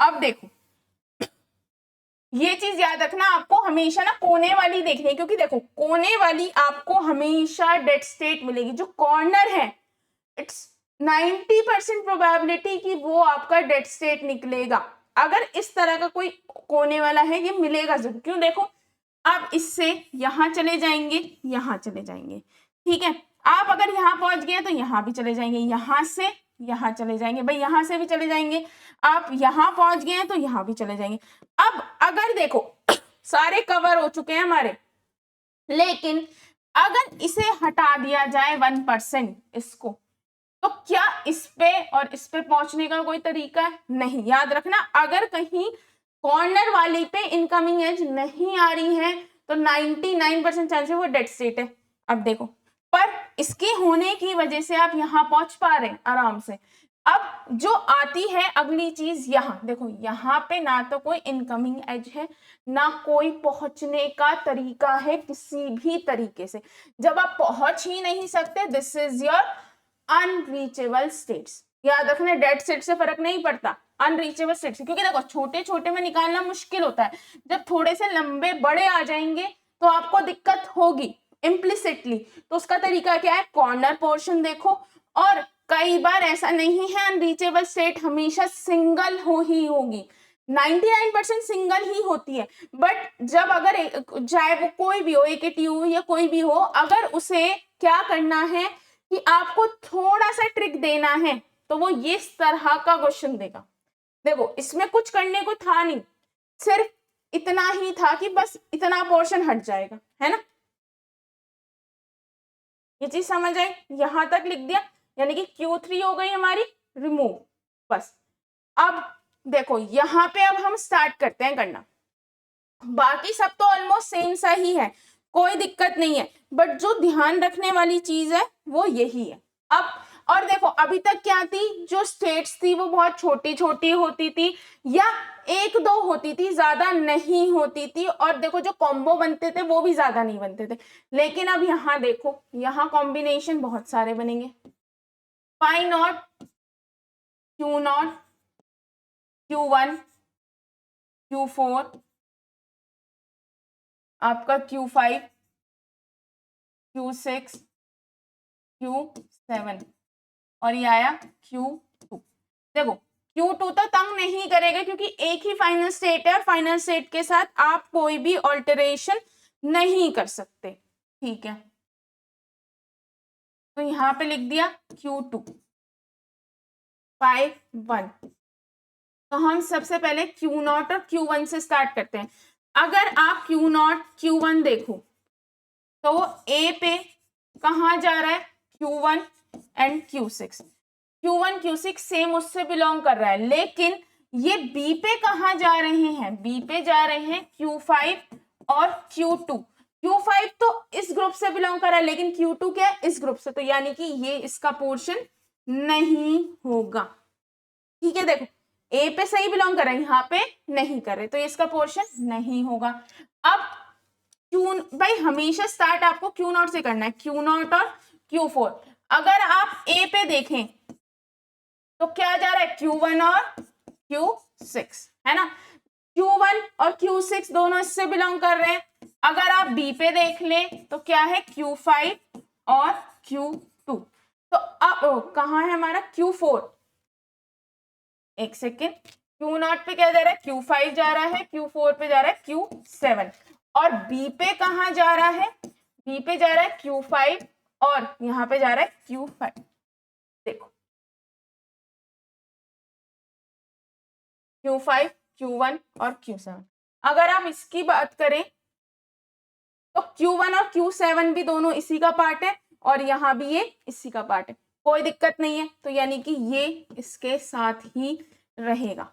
अब देखो ये चीज याद रखना, आपको हमेशा ना कोने वाली देखनी है, क्योंकि देखो कोने वाली आपको हमेशा डेड स्टेट मिलेगी। जो कॉर्नर है इट्स 90% प्रोबेबिलिटी कि वो आपका डेड स्टेट निकलेगा। अगर इस तरह का कोई कोने वाला है ये मिलेगा जरूर। क्यों, देखो आप इससे यहां चले जाएंगे, यहां चले जाएंगे। ठीक है, आप अगर यहां पहुंच गए तो यहां भी चले जाएंगे, यहां से यहां चले जाएंगे, भाई यहां से भी चले जाएंगे, आप यहां पहुंच गए तो यहां भी चले जाएंगे। अब अगर देखो सारे कवर हो चुके हैं हमारे, लेकिन अगर इसे हटा दिया जाए 1% इसको, तो क्या इस पे और इस पे पहुंचने का कोई तरीका है? नहीं। याद रखना अगर कहीं कॉर्नर वाली पे इनकमिंग एज नहीं आ रही है तो 99% चांस है वो डेड स्टेट है। अब देखो, पर इसके होने की वजह से आप यहां पहुंच पा रहे हैं आराम से। अब जो आती है अगली चीज, यहाँ देखो, यहाँ पे ना तो कोई इनकमिंग एज है ना कोई पहुंचने का तरीका है किसी भी तरीके से। जब आप पहुंच ही नहीं सकते, this is your unreachable states. याद रखना डेड स्टेट से फर्क नहीं पड़ता, अनरीचेबल स्टेट से, क्योंकि देखो छोटे छोटे में निकालना मुश्किल होता है, जब थोड़े से लंबे बड़े आ जाएंगे तो आपको दिक्कत होगी। इम्प्लिसिटली। तो उसका तरीका क्या है, कॉर्नर पोर्शन देखो, और कई बार ऐसा नहीं है अनरीचेबल स्टेट हमेशा सिंगल हो ही होगी, 99% सिंगल ही होती है। बट जब अगर चाहे वो कोई भी हो, AKTU या कोई भी हो, अगर उसे क्या करना है कि आपको थोड़ा सा ट्रिक देना है तो वो ये इस तरह का क्वेश्चन देगा। देखो इसमें कुछ करने को था नहीं, सिर्फ इतना ही था कि बस इतना पोर्शन हट जाएगा, है ना। ये चीज समझ आई, यहां तक लिख दिया, यानी कि Q3 हो गई हमारी रिमूव। बस अब देखो यहाँ पे अब हम स्टार्ट करते हैं करना, बाकी सब तो ऑलमोस्ट सेम सा ही है, कोई दिक्कत नहीं है, बट जो ध्यान रखने वाली चीज है वो यही है। अब और देखो अभी तक क्या थी, जो स्टेट्स थी वो बहुत छोटी छोटी होती थी या एक दो होती थी, ज्यादा नहीं होती थी, और देखो जो कॉम्बो बनते थे वो भी ज्यादा नहीं बनते थे। लेकिन अब यहाँ देखो, यहाँ कॉम्बिनेशन बहुत सारे बनेंगे, phi not, Q not, Q1, Q4, आपका Q5, Q6, Q7, और ये आया Q2। देखो Q2 तो तंग नहीं करेगा क्योंकि एक ही फाइनल स्टेट है, और फाइनल स्टेट के साथ आप कोई भी ऑल्टरेशन नहीं कर सकते, ठीक है। तो यहां पे लिख दिया Q2, 5, 1। तो हम सबसे पहले Q नॉट और Q1 से स्टार्ट करते हैं। अगर आप Q नॉट Q1 देखो तो A पे कहाँ जा रहा है, Q1 and Q6, Q1 Q6 same उससे बिलोंग कर रहा है, लेकिन ये B पे कहाँ जा रहे हैं, B पे जा रहे हैं Q5 और Q2। Q5 तो इस ग्रुप से बिलोंग कर रहा है, लेकिन Q2 क्या है, इस ग्रुप से, तो यानी कि ये इसका पोर्शन नहीं होगा, ठीक है। देखो A पे सही बिलोंग कर रहा है, यहाँ पे नहीं कर रहे, तो इसका पोर्शन नहीं होगा। अब क्यू भाई हमेशा स्टार्ट आपको Q नॉट से करना है, Q नॉट और Q4। अगर आप A पे देखें तो क्या जा रहा है, Q1 और Q6, है ना। Q1 और Q6 दोनों इससे बिलोंग कर रहे हैं। अगर आप B पे देख लें तो क्या है, Q5 और Q2। तो अब कहाँ है हमारा Q4, एक सेकेंड, Q नॉट पे क्या जा रहा है, Q5 जा रहा है, Q4 पे जा रहा है Q7, और B पे कहाँ जा रहा है, B पे जा रहा है Q5 और यहाँ पे जा रहा है Q5। देखो Q5, Q1 और Q7। अगर आप इसकी बात करें तो Q1 और Q7 भी दोनों इसी का पार्ट है, और यहाँ भी ये इसी का पार्ट है, कोई दिक्कत नहीं है। तो यानी कि ये इसके साथ ही रहेगा,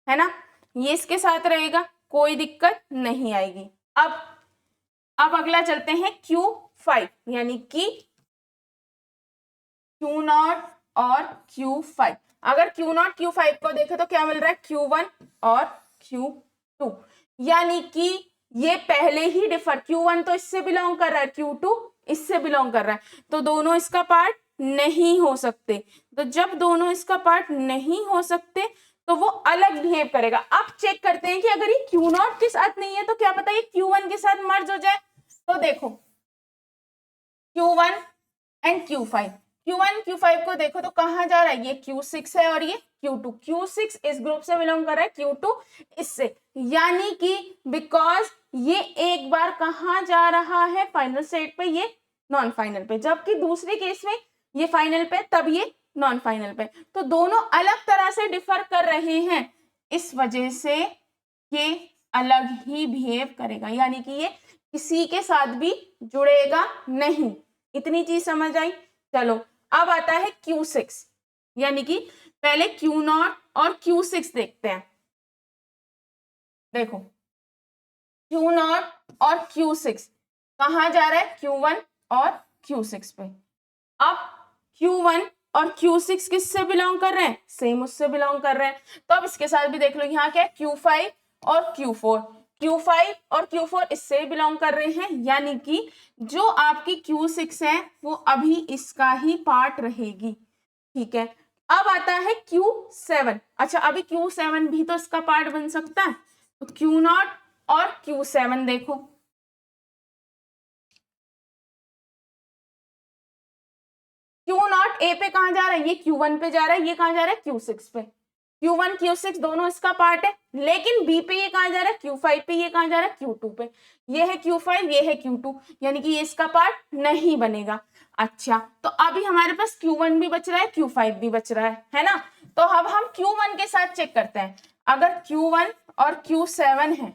है ना, ये इसके साथ रहेगा, कोई दिक्कत नहीं आएगी। अब अगला चलते हैं Q5, यानी कि Q नॉट और Q5। अगर Q नॉट Q5 को देखें तो क्या मिल रहा है, Q1 और Q2, यानी कि ये पहले ही डिफर, Q1 तो इससे बिलोंग कर रहा है, Q2 इससे बिलोंग कर रहा है, तो दोनों इसका पार्ट नहीं हो सकते। तो जब दोनों इसका पार्ट नहीं हो सकते तो वो अलग बिहेव करेगा। अब चेक करते हैं कि अगर ये Q नॉट के साथ नहीं है तो क्या पता ये Q1 के साथ मर्ज हो जाए। तो देखो Q1 and Q5, Q1 Q5 को देखो तो कहाँ जा रहा है, ये Q6 है और ये Q2, Q6 इस ग्रुप से बिलोंग कर रहा है, Q2 इससे, यानी कि बिकॉज ये एक बार कहाँ जा रहा है, फाइनल स्टेट पे, ये नॉन फाइनल पे, जबकि दूसरे केस में ये फाइनल पे तब ये नॉन फाइनल पे, तो दोनों अलग तरह से डिफर कर रहे हैं, इस वजह से ये अलग ही बिहेव करेगा, यानी कि ये किसी के साथ भी जुड़ेगा नहीं। इतनी चीज समझ आई। चलो अब आता है Q6, यानी कि पहले Q नॉट और Q6 देखते हैं। देखो Q नॉट और Q6 कहाँ जा रहा है, Q1 और Q6 पे। अब Q1 और Q6 किससे बिलोंग कर रहे हैं, सेम उससे बिलोंग कर रहे हैं, तो अब इसके साथ भी देख लो, यहाँ क्या है, Q5 और Q4, Q5 और Q4 इससे बिलोंग कर रहे हैं, यानी कि जो आपकी Q6 है वो अभी इसका ही पार्ट रहेगी, ठीक है। अब आता है Q7, अच्छा अभी Q7 भी तो इसका पार्ट बन सकता है, तो Q नॉट और Q7 देखो, Q0 A पे कहाँ जा रहा है, ये Q1 पे जा रहा है, ये कहाँ जा रहा है Q6 पे, Q1 Q6 दोनों इसका पार्ट है, लेकिन B पे ये कहाँ जा रहा है Q5 पे, ये कहाँ जा रहा है Q2 पे, ये है Q5 ये है Q2, यानी कि ये इसका पार्ट नहीं बनेगा। अच्छा तो अभी हमारे पास Q1 भी बच रहा है, Q5 भी बच रहा है ना। तो अब हम Q1 के साथ चेक करते हैं, अगर Q1 और Q7 है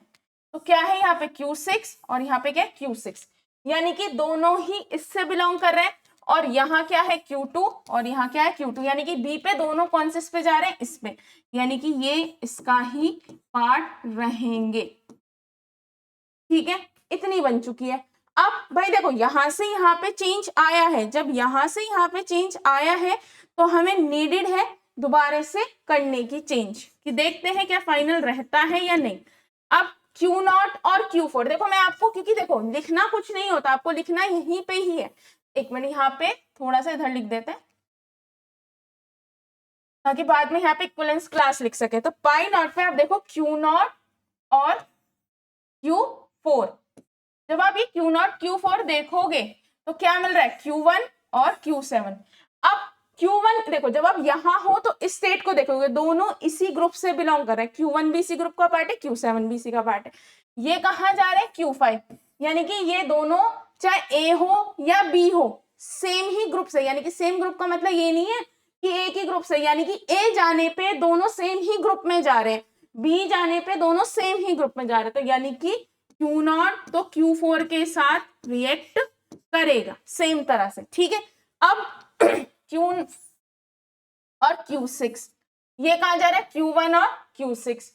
तो क्या है यहाँ पे Q6 और यहाँ पे क्या है Q6, यानी कि दोनों ही इससे बिलोंग कर रहे हैं, और यहाँ क्या है Q2 और यहाँ क्या है Q2, यानी कि B पे दोनों कौन से पे जा रहे हैं, इस पे, यानी कि ये इसका ही पार्ट रहेंगे। ठीक है, इतनी बन चुकी है। अब भाई देखो यहां से यहाँ पे चेंज आया है, जब यहां से यहाँ पे चेंज आया है तो हमें नीडेड है दोबारा से करने की चेंज, कि देखते हैं क्या फाइनल रहता है या नहीं। अब Q0 और Q4 देखो, मैं आपको, क्योंकि देखो लिखना कुछ नहीं होता, आपको लिखना यहीं पे ही है। एक मिनट यहाँ पे थोड़ा सा इधर लिख देते हैं ताकि बाद में यहाँ पे इक्विवेलेंस क्लास लिख सके। तो पाई नॉट पे आप देखो Q0 और Q4, जब आप ये Q0 Q4 देखोगे तो क्या मिल रहा है, Q1 और Q7। अब Q1 देखो, जब आप यहाँ हो तो इस स्टेट को देखोगे, दोनों इसी ग्रुप से बिलोंग कर रहे हैं, Q1 भी इसी ग्रुप का पार्ट है, Q7 भी इसी का पार्ट है। ये कहाँ जा रहे हैं Q5, यानी कि ये दोनों चाहे A हो या B हो सेम ही ग्रुप से, यानी कि सेम ग्रुप का मतलब ये नहीं है कि एक ही ग्रुप से, यानी कि A जाने पे दोनों सेम ही ग्रुप में जा रहे हैं, B जाने पे दोनों सेम ही ग्रुप में जा रहे हैं, तो यानी कि Q0 तो Q4 के साथ रिएक्ट करेगा सेम तरह से। ठीक है, अब Q और Q6 ये कहां जा रहा है, Q1 और Q6,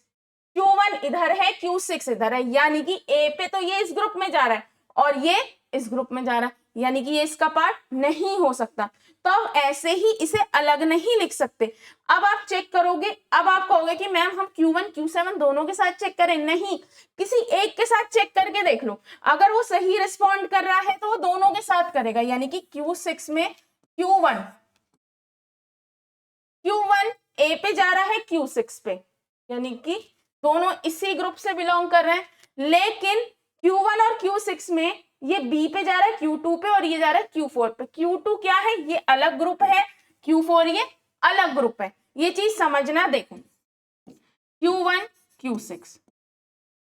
Q1 इधर है Q6 इधर है, यानी कि A पे तो ये इस ग्रुप में जा रहा है और ये इस ग्रुप में जा रहा है, यानी कि ये इसका पार्ट नहीं हो सकता। तो अब ऐसे ही इसे अलग नहीं लिख सकते। अब आप चेक करोगे, अब आप कहोगे कि मैम हम Q1 Q7 दोनों के साथ चेक करें, नहीं, किसी एक के साथ चेक करके देख लो, अगर वो सही रिस्पॉन्ड कर रहा है तो वो दोनों के साथ करेगा, यानी कि Q6 में Q1 A पे जा रहा है Q6 पे, यानी कि दोनों इसी ग्रुप से बिलोंग कर रहे हैं, लेकिन Q1 और Q6 में ये B पे जा रहा है Q2 पे और ये जा रहा है Q4 पे। Q2 क्या है, ये अलग ग्रुप है, Q4 ये अलग ग्रुप है, ये चीज समझना। देखो Q1 Q6,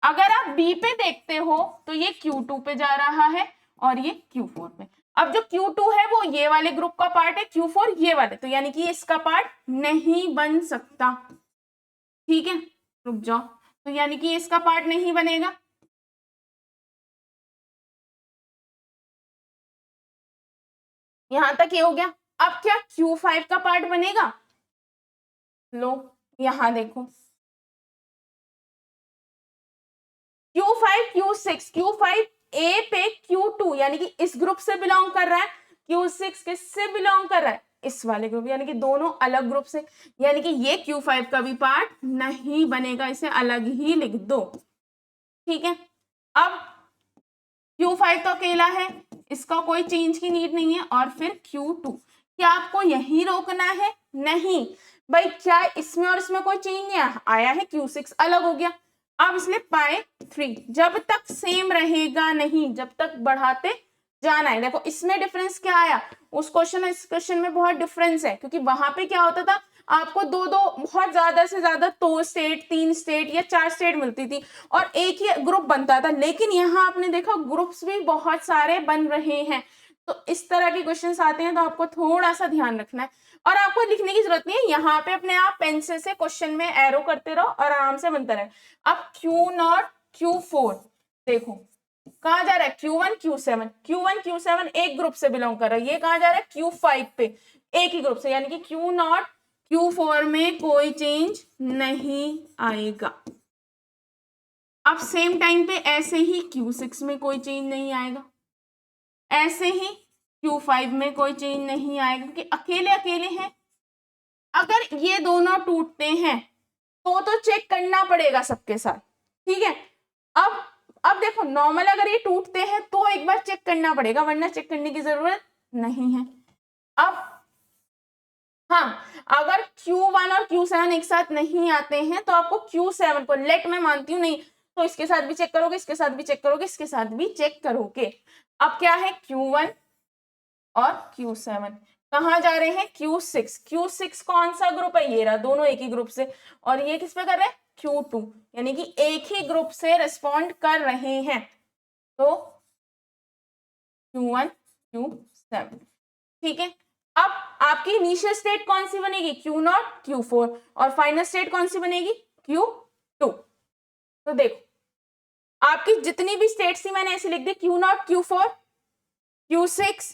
अगर आप B पे देखते हो तो ये Q2 पे जा रहा है और ये Q4 पे। अब जो Q2 है वो ये वाले ग्रुप का पार्ट है, Q4 ये वाले, तो यानी कि इसका पार्ट नहीं बन सकता। ठीक है, रुक जाओ, तो यानी कि इसका पार्ट नहीं बनेगा। यहां तक ये हो गया। अब क्या Q5 का पार्ट बनेगा, लो यहां देखो Q5 Q6, Q5 A पे Q2 यानी कि इस ग्रुप से बिलोंग कर रहा है, Q6 किससे बिलोंग कर रहा है, इस वाले ग्रुप, यानी कि दोनों अलग ग्रुप से, यानी कि ये Q5 का भी पार्ट नहीं बनेगा, इसे अलग ही लिख दो। ठीक है, अब Q5 तो अकेला है, इसका कोई चेंज की नीड नहीं है, और फिर Q2, क्या आपको यही रोकना है, नहीं भाई, क्या इसमें और इसमें कोई चेंज नहीं आया है, Q6 अलग हो गया। अब इसलिए पाई 3 जब तक सेम रहेगा नहीं, जब तक बढ़ाते जाना है। देखो इसमें डिफरेंस क्या आया, उस क्वेश्चन और इस क्वेश्चन में बहुत डिफरेंस है, क्योंकि वहां पे क्या होता था, आपको दो दो बहुत ज्यादा से ज्यादा 2 स्टेट 3 स्टेट या 4 स्टेट मिलती थी और एक ही ग्रुप बनता था, लेकिन यहाँ आपने देखा ग्रुप्स भी बहुत सारे बन रहे हैं। तो इस तरह के क्वेश्चंस आते हैं तो आपको थोड़ा सा ध्यान रखना है, और आपको लिखने की जरूरत नहीं है, यहाँ पे अपने आप पेंसिल से क्वेश्चन में एरो करते रहो और आराम से बनता रहे। अब Q0 Q4 देखो कहाँ जा रहा है, Q1 Q7, Q1 Q7 एक ग्रुप से बिलोंग कर रहा है, ये कहाँ जा रहा है Q5 पे एक ही ग्रुप से, यानी कि Q0 Q4 में कोई चेंज नहीं आएगा। अब सेम टाइम पे ऐसे ही Q6 में कोई चेंज नहीं आएगा, ऐसे ही Q5 में कोई चेंज नहीं आएगा, क्योंकि अकेले अकेले हैं। अगर ये दोनों टूटते हैं तो चेक करना पड़ेगा सबके साथ। ठीक है, अब देखो नॉर्मल अगर ये टूटते हैं तो एक बार चेक करना पड़ेगा, वरना चेक करने की जरूरत नहीं है। अब हाँ, अगर Q1 और Q7 एक साथ नहीं आते हैं तो आपको Q7 को लेट मैं मानती हूँ नहीं, तो इसके साथ भी चेक करोगे, इसके साथ भी चेक करोगे, इसके साथ भी चेक करोगे। अब क्या है Q1 और Q7, कहाँ जा रहे हैं, Q6। Q6 कौन सा ग्रुप है, ये रहा, दोनों एक ही ग्रुप से। और ये किस पे कर रहे हैं, Q2, यानी कि एक ही ग्रुप से रिस्पॉन्ड कर रहे हैं। तो Q1 Q7, ठीक है। अब आपकी इनिशियल स्टेट कौन सी बनेगी, Q0 Q4, और फाइनल स्टेट कौन सी बनेगी, Q2। तो देखो आपकी जितनी भी स्टेट्स थी मैंने ऐसे लिख दी, Q0 Q4 Q6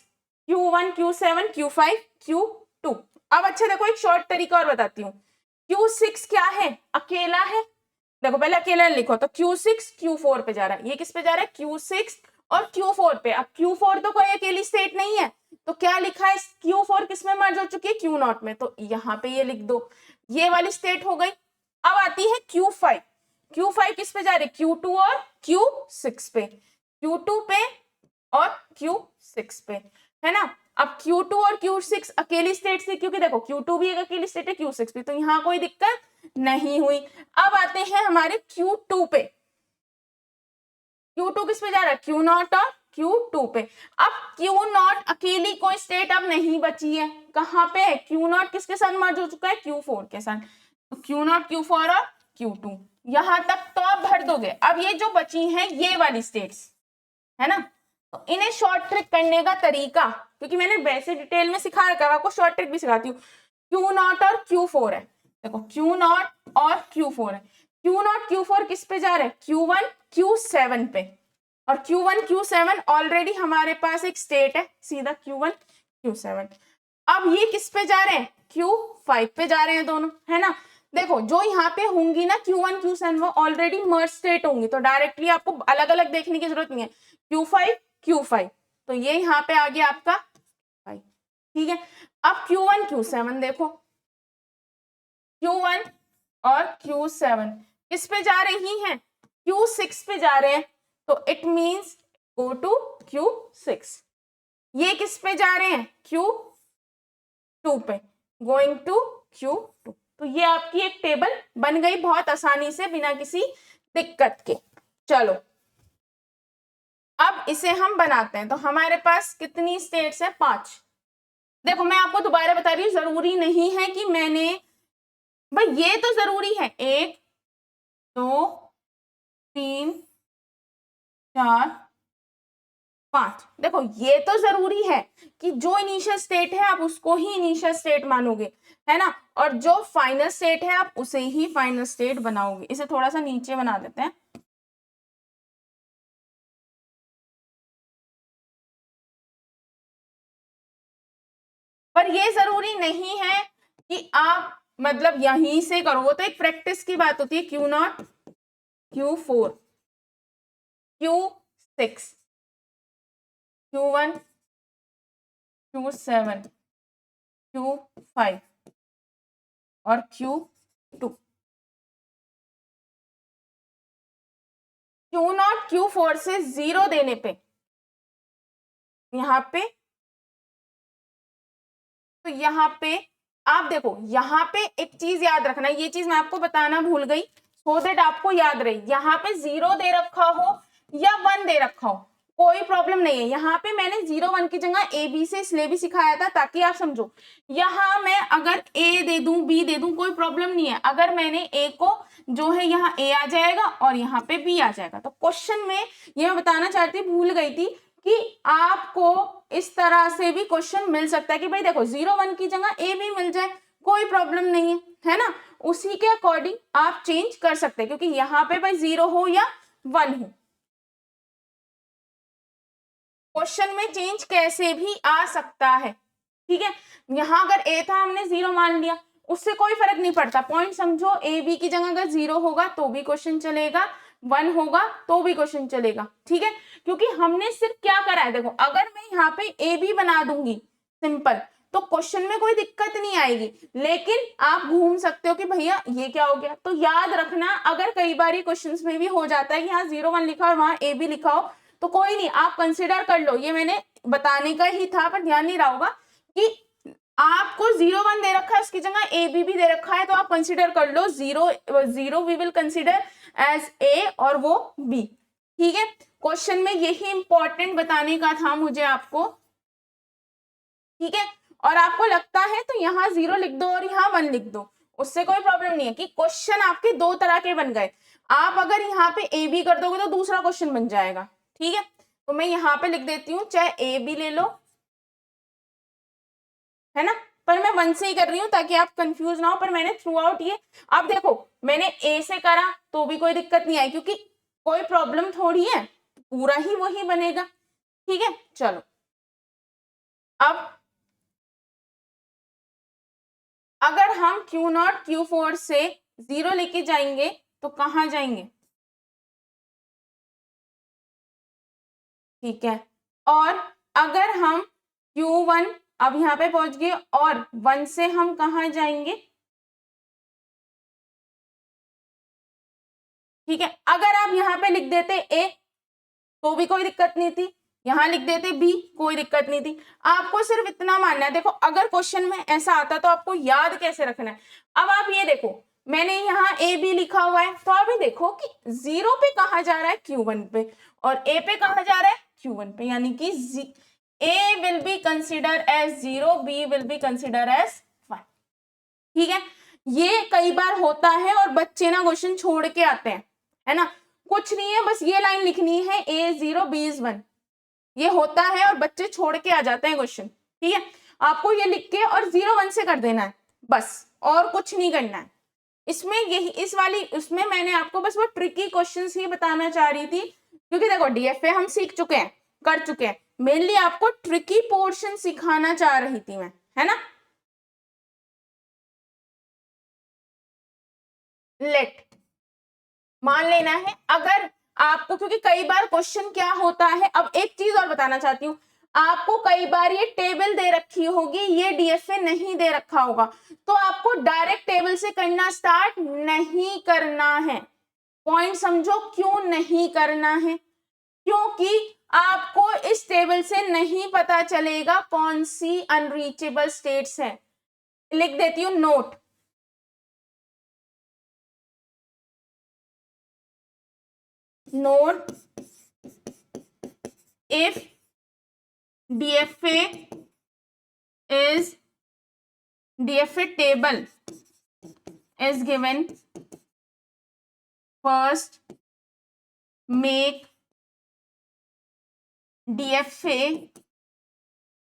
Q1 Q7 Q5 Q2। अब अच्छा देखो एक शॉर्ट तरीका और बताती हूँ। Q6 क्या है, अकेला है। देखो पहले अकेला लिखो, तो Q6 Q4 पे जा रहा है, ये किस पे जा रहा है, Q6 और Q4 पे। अब Q4 तो कोई अकेली स्टेट नहीं है, तो क्या लिखा है, Q4 किस में मर्ज हो चुकी है, Q0 में, तो यहाँ पे ये लिख दो, ये वाली स्टेट हो गई। अब आती है Q5। Q5 किस पे जा रही है, Q2 और Q6 पे, Q2 पे और Q6 पे, है ना। अब Q2 और Q6 अकेली स्टेट थी, क्योंकि देखो Q2 भी एक अकेली स्टेट है, Q6 भी, तो यहाँ कोई दिक्कत नहीं हुई। अब आते हैं हमारे Q2 पे। Q2 किस पे जा रहा है, Q0 और Q2 पे। अब Q0 अकेली कोई स्टेट अब नहीं बची है, कहाँ पे है, Q0 किसके साथ मर्ज हो चुका है, Q4 के साथ। तो Q0 Q4 और Q2, यहां तक तो आप भर दोगे। अब ये जो बची हैं ये वाली स्टेट्स, है ना, तो इन्हें शॉर्ट ट्रिक करने का तरीका, क्योंकि मैंने वैसे डिटेल में सिखा रखा है, आपको शॉर्ट ट्रिक भी सिखाती हूँ। Q0 और Q4 है, देखो Q0 और Q4 है। Q0 Q4 किस पे जा रहे हैं, Q1 Q7 पे, और Q1 Q7 ऑलरेडी हमारे पास एक स्टेट है, सीधा Q1 Q7। अब ये किस पे जा रहे हैं, Q5 पे जा रहे हैं दोनों, है ना। देखो जो यहाँ पे होंगी ना Q1 Q7 वो ऑलरेडी मर्ज स्टेट होंगी, तो डायरेक्टली आपको अलग अलग देखने की जरूरत नहीं है, Q5 Q5, तो ये यहाँ पे आ गया आपका 5, ठीक है। अब Q1 Q7 देखो, Q1 और Q7 किस पे जा रही हैं, Q6 पे जा रहे हैं, तो it means go to Q6। ये किस पे जा रहे हैं, Q2 पे, गोइंग टू Q2। तो ये आपकी एक टेबल बन गई बहुत आसानी से, बिना किसी दिक्कत के। चलो अब इसे हम बनाते हैं। तो हमारे पास कितनी स्टेट्स है, 5। देखो मैं आपको दोबारा बता रही हूँ, जरूरी नहीं है कि मैंने, भाई ये तो जरूरी है, 1 2 3 4 5। देखो ये तो जरूरी है कि जो इनिशियल स्टेट है आप उसको ही इनिशियल स्टेट मानोगे, है ना, और जो फाइनल स्टेट है आप उसे ही फाइनल स्टेट बनाओगे। इसे थोड़ा सा नीचे बना देते हैं। पर ये जरूरी नहीं है कि आप मतलब यहीं से करो, वो तो एक प्रैक्टिस की बात होती है। Q0 Q4 Q6 Q1 Q7 Q5 और Q2। Q0 Q4 से 0 देने पे यहाँ पे, तो यहाँ पे आप देखो, यहाँ पे एक चीज याद रखना, ये चीज मैं आपको बताना भूल गई, सो दैट आपको याद रहे। यहाँ पे 0 दे रखा हो या 1 दे रखा हो कोई प्रॉब्लम नहीं है। यहाँ पे मैंने 0 1 की जगह ए बी से इसलिए भी सिखाया था ताकि आप समझो। यहाँ मैं अगर ए दे दूं बी दे दूं कोई प्रॉब्लम नहीं है, अगर मैंने ए को जो है यहाँ ए आ जाएगा और यहाँ पे बी आ जाएगा। तो क्वेश्चन में ये मैं बताना चाहती भूल गई थी कि आपको इस तरह से भी क्वेश्चन मिल सकता है कि भाई देखो 0 1 की जगह ए भी मिल जाए, कोई प्रॉब्लम नहीं है ना, उसी के अकॉर्डिंग आप चेंज कर सकते हैं, क्योंकि यहाँ पे भाई 0 हो या 1 हो, क्वेश्चन में चेंज कैसे भी आ सकता है, ठीक है। यहाँ अगर ए था हमने 0 मान लिया, उससे कोई फर्क नहीं पड़ता। पॉइंट समझो, ए बी की जगह अगर 0 होगा तो भी क्वेश्चन चलेगा, 1 होगा तो भी क्वेश्चन चलेगा, ठीक है। क्योंकि हमने सिर्फ क्या करा है, देखो अगर मैं यहाँ पे ए बी बना दूंगी सिंपल, तो क्वेश्चन में कोई दिक्कत नहीं आएगी, लेकिन आप घूम सकते हो कि भैया ये क्या हो गया। तो याद रखना, अगर कई बार क्वेश्चन में भी हो जाता है कि यहाँ 0 1 लिखा और वहां ए बी लिखा हो, तो कोई नहीं, आप कंसिडर कर लो, ये मैंने बताने का ही था पर ध्यान नहीं रहा होगा कि आपको 0 1 दे रखा है उसकी जगह ए बी भी दे रखा है, तो आप कंसिडर कर लो 0 0 we will consider as A और वो बी, ठीक है। क्वेश्चन में यही इंपॉर्टेंट बताने का था मुझे आपको, ठीक है। और आपको लगता है तो यहाँ 0 लिख दो और यहाँ 1 लिख दो, उससे कोई प्रॉब्लम नहीं है कि क्वेश्चन आपके दो तरह के बन गए। आप अगर यहाँ पे ए बी कर दोगे तो दूसरा क्वेश्चन बन जाएगा, ठीक है। तो मैं यहाँ पे लिख देती हूँ, चाहे ए बी ले लो, है ना, पर मैं 1 से ही कर रही हूँ ताकि आप कंफ्यूज ना हो। पर मैंने थ्रू आउट ये, अब देखो मैंने ए से करा तो भी कोई दिक्कत नहीं आई, क्योंकि कोई प्रॉब्लम थोड़ी है, पूरा ही वही बनेगा, ठीक है। चलो अब अगर हम Q0 Q4 से 0 लेके जाएंगे तो कहाँ जाएंगे, ठीक है। और अगर हम Q1 अब यहाँ पे पहुंच गए और 1 से हम कहाँ जाएंगे, ठीक है। अगर आप यहाँ पे लिख देते ए तो भी कोई दिक्कत नहीं थी, यहाँ लिख देते बी कोई दिक्कत नहीं थी। आपको सिर्फ इतना मानना है, देखो अगर क्वेश्चन में ऐसा आता तो आपको याद कैसे रखना है। अब आप ये देखो मैंने यहाँ ए बी लिखा हुआ है, तो अभी देखो कि 0 पे कहाँ जा रहा है, Q1 पे, और ए पे कहाँ जा रहा है, Q1 पे, यानी कि A will be consider as 0, B will be consider as 1, ठीक है। ये कई बार होता है और बच्चे ना क्वेश्चन छोड़ के आते हैं, है ना, कुछ नहीं है, बस ये लाइन लिखनी है ए 0 बी इज 1, ये होता है और बच्चे छोड़ के आ जाते हैं क्वेश्चन, ठीक है। आपको ये लिख के और 0 1 से कर देना है बस, और कुछ नहीं करना है इसमें। यही इस वाली उसमें मैंने आपको बस वो ट्रिकी क्वेश्चंस ही बताना चाह रही थी, क्योंकि देखो डीएफए हम सीख चुके हैं, कर चुके हैं, मेनली आपको ट्रिकी पोर्शन सिखाना चाह रही थी मैं, है ना। लेट मान लेना है अगर आपको, क्योंकि कई बार क्वेश्चन क्या होता है, अब एक चीज और बताना चाहती हूँ, आपको कई बार ये टेबल दे रखी होगी, ये डीएफए नहीं दे रखा होगा, तो आपको डायरेक्ट टेबल से करना स्टार्ट नहीं करना है। पॉइंट समझो क्यों नहीं करना है, क्योंकि आपको इस टेबल से नहीं पता चलेगा कौन सी अनरीचेबल स्टेट्स है। लिख देती हूँ note, note if DFA is DFA table is given, first make DFA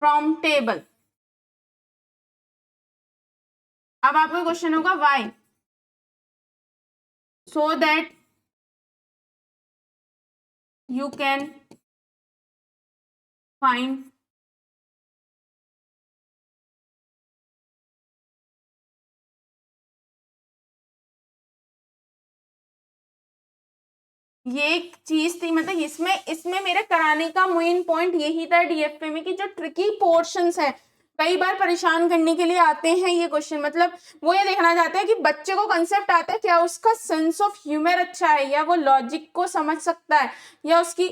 from table। अब आपका क्वेश्चन होगा why, so that you can find ये एक चीज थी, मतलब इसमें इसमें मेरे कराने का मेन पॉइंट यही था डीएफए में, कि जो ट्रिकी पोर्शंस है कई बार परेशान करने के लिए आते हैं ये क्वेश्चन, मतलब वो ये देखना चाहते हैं कि बच्चे को कंसेप्ट आता है, क्या उसका सेंस ऑफ ह्यूमर अच्छा है, या वो लॉजिक को समझ सकता है, या उसकी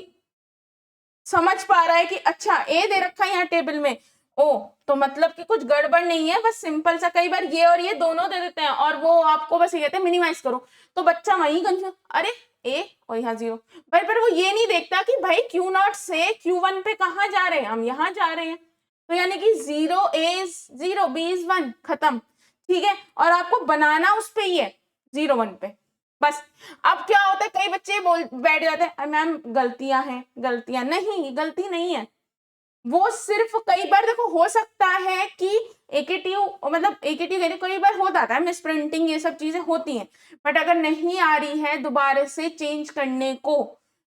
समझ पा रहा है कि अच्छा ए दे रखा है यहाँ टेबल में, ओ तो मतलब कि कुछ गड़बड़ नहीं है, बस सिंपल सा। कई बार ये और ये दोनों दे देते हैं और वो आपको बस ये कहते हैं मिनिमाइज करो, तो बच्चा वहीं कंफ्यूज, अरे ए और यहाँ 0 भाई, पर वो ये नहीं देखता कि भाई Q0 से Q1 पे कहाँ जा रहे हैं, हम यहाँ जा रहे हैं, तो यानी कि 0 A is 0 B is 1, खत्म, ठीक है। और आपको बनाना उस पे ही है 0 1 पे बस। अब क्या होता है, कई बच्चे बोल बैठ जाते हैं मैम गलतियां हैं, गलतियां नहीं, गलती नहीं है, वो सिर्फ कई बार देखो हो सकता है कि एकेटिव, मतलब एकेटिव कई बार हो जाता है, मिस प्रिंटिंग ये सब चीजें होती हैं, बट अगर नहीं आ रही है दोबारा से चेंज करने को,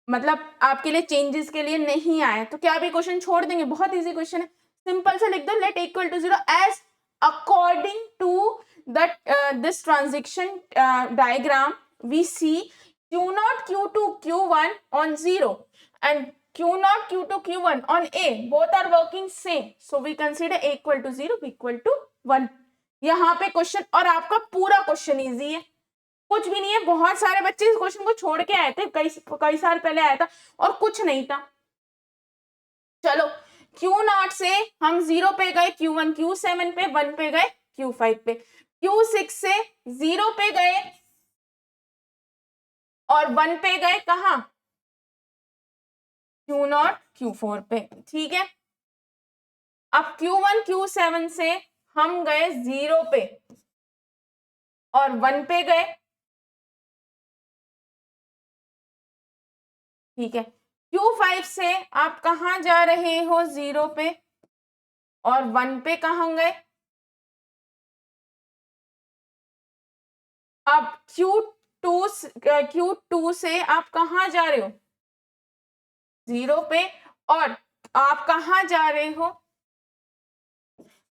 मतलब आपके लिए चेंजेस के लिए नहीं आए, तो क्या भी क्वेश्चन छोड़ देंगे, बहुत इजी क्वेश्चन है, सिंपल से लिख दो let equal to 0 as according to this transition diagram we see Q0 Q2 Q1 on 0 and Q0 Q2 Q1 on A, both are working same, so we consider A equal to 0 B equal to 1। यहाँ पे question, और आपका पूरा question easy है, कुछ भी नहीं है। बहुत सारे बच्चे इस क्वेश्चन को छोड़ के आए थे, कई साल पहले आया था और कुछ नहीं था। चलो Q0 से हम 0 पे गए Q1, Q7 पे 1 पे गए Q5 पे, Q6 से 0 पे गए और 1 पे गए कहा, Q0 Q4 पे, ठीक है। अब Q1 Q7 से हम गए 0 पे और 1 पे गए, ठीक है। Q5 से आप कहाँ जा रहे हो, 0 पे और 1 पे कहाँ गए। अब Q2 से आप कहाँ जा रहे हो, 0 पे और आप कहाँ जा रहे हो।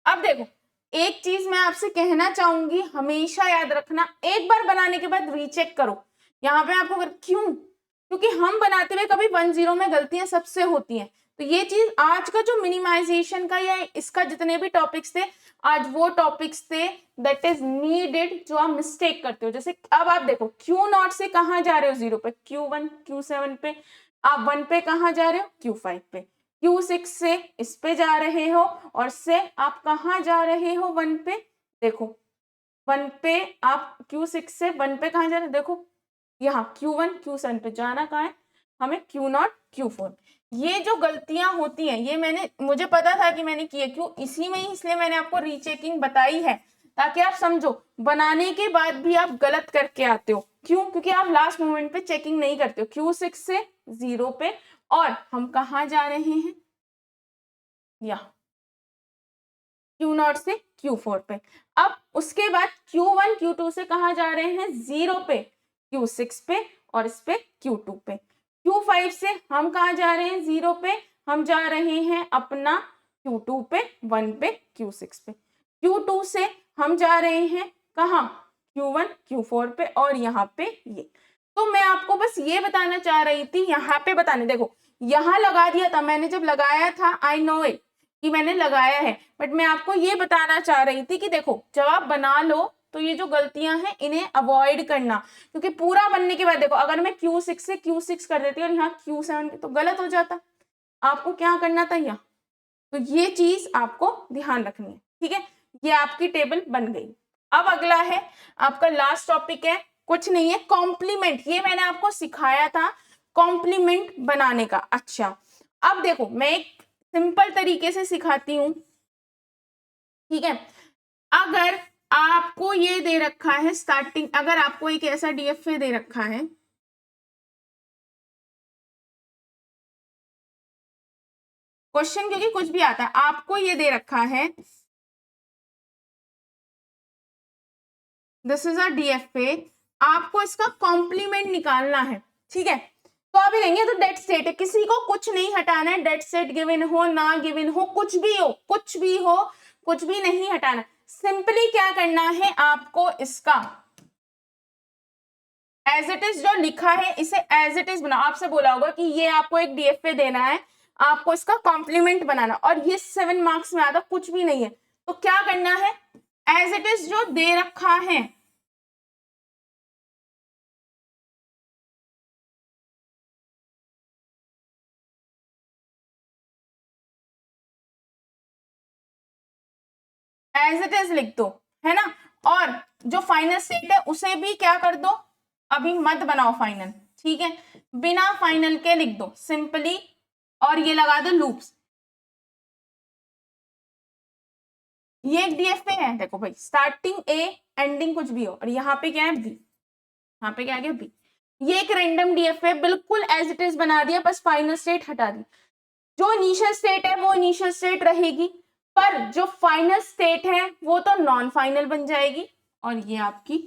अब देखो एक चीज मैं आपसे कहना चाहूंगी, हमेशा याद रखना, एक बार बनाने के बाद रीचेक करो। यहाँ पे आपको क्यों, क्योंकि हम बनाते हुए कभी 1-0 में गलतियां सबसे होती हैं। तो ये चीज आज का जो मिनिमाइजेशन का या इसका जितने भी टॉपिक्स थे, आज वो टॉपिक्स थे दैट इज नीडेड जो आप मिस्टेक करते हो। जैसे अब आप देखो Q0 से कहाँ जा रहे हो, 0 पे, Q1 Q7 पे, आप 1 पे कहाँ जा रहे हो, Q5 पे, Q6 से इस पे जा रहे हो और से आप कहाँ जा रहे हो, 1 पे। देखो 1 पे आप Q6 से 1 पे कहाँ जा रहे हो, देखो यहाँ Q1 Q7 पे जाना कहाँ है हमें, Q0 Q4। ये जो गलतियां होती हैं ये मुझे पता था कि मैंने किए क्यों, इसी में ही, इसलिए मैंने आपको रीचेकिंग बताई है ताकि आप समझो बनाने के बाद भी आप गलत करके आते हो। क्यों, क्योंकि आप लास्ट मोमेंट पे चेकिंग नहीं करते हो। Q6 से 0 पे और हम कहाँ जा रहे हैं, यहाँ Q0 से Q4 पे। अब उसके बाद Q1 Q2 से कहाँ जा रहे हैं, 0 पे, Q6 पे और इस पे Q2 पे। Q5 से हम कहाँ जा रहे हैं, 0 पे, हम जा रहे हैं अपना Q2 पे, 1 पे, Q6 पे। Q2 से हम जा रहे हैं कहाँ, Q1 Q4 पे और यहाँ पे ये। तो मैं आपको बस ये बताना चाह रही थी, यहाँ पे बताने, देखो यहाँ लगा दिया था मैंने, जब लगाया था आई नो इट कि मैंने लगाया है, बट मैं आपको ये बताना चाह रही थी कि देखो जब आप बना लो तो ये जो गलतियां हैं इन्हें अवॉइड करना, क्योंकि पूरा बनने के बाद देखो अगर मैं Q6 से Q6 कर देती और यहाँ Q7 तो गलत हो जाता, आपको क्या करना था यहाँ। तो ये चीज आपको ध्यान रखनी है, ठीक है। ये आपकी टेबल बन गई। अब अगला है आपका लास्ट टॉपिक है, कुछ नहीं है, कॉम्प्लीमेंट। ये मैंने आपको सिखाया था कॉम्प्लीमेंट बनाने का। अच्छा अब देखो मैं एक सिंपल तरीके से सिखाती हूँ, ठीक है। अगर आपको ये दे रखा है स्टार्टिंग, अगर आपको एक ऐसा डीएफए दे रखा है, क्वेश्चन क्योंकि कुछ भी आता है, आपको ये दे रखा है दिस इज अ डीएफए, आपको इसका कॉम्प्लीमेंट निकालना है, ठीक है। तो आप ये कहेंगे तो डेट सेट है, किसी को कुछ नहीं हटाना है, डेट सेट गिवन हो ना गिवन हो, कुछ भी हो, कुछ भी हो, कुछ भी नहीं हटाना। सिंपली क्या करना है आपको, इसका एज इट इज जो लिखा है इसे एज इट इज बनाओ। आपसे बोला होगा कि ये आपको एक डीएफए देना है, आपको इसका कॉम्प्लीमेंट बनाना, और ये 7 मार्क्स में आता, कुछ भी नहीं है। तो क्या करना है, एज इट इज जो दे रखा है एज इट इज लिख दो, है ना। और जो फाइनल स्टेट है उसे भी क्या कर दो, अभी मत बनाओ फाइनल, ठीक है, बिना फाइनल के लिख दो सिंपली, और ये लगा दो लूप्स। ये एक डीएफए है, देखो भाई स्टार्टिंग ए एंडिंग कुछ भी हो, और यहाँ पे क्या है बी, यहाँ पे क्या आ गया बी। ये एक रैंडम डीएफए, बिल्कुल एज इट इज बना दिया, बस फाइनल स्टेट हटा दी। जो इनिशियल स्टेट है वो इनिशियल स्टेट रहेगी, पर जो फाइनल स्टेट है वो तो नॉन फाइनल बन जाएगी, और ये आपकी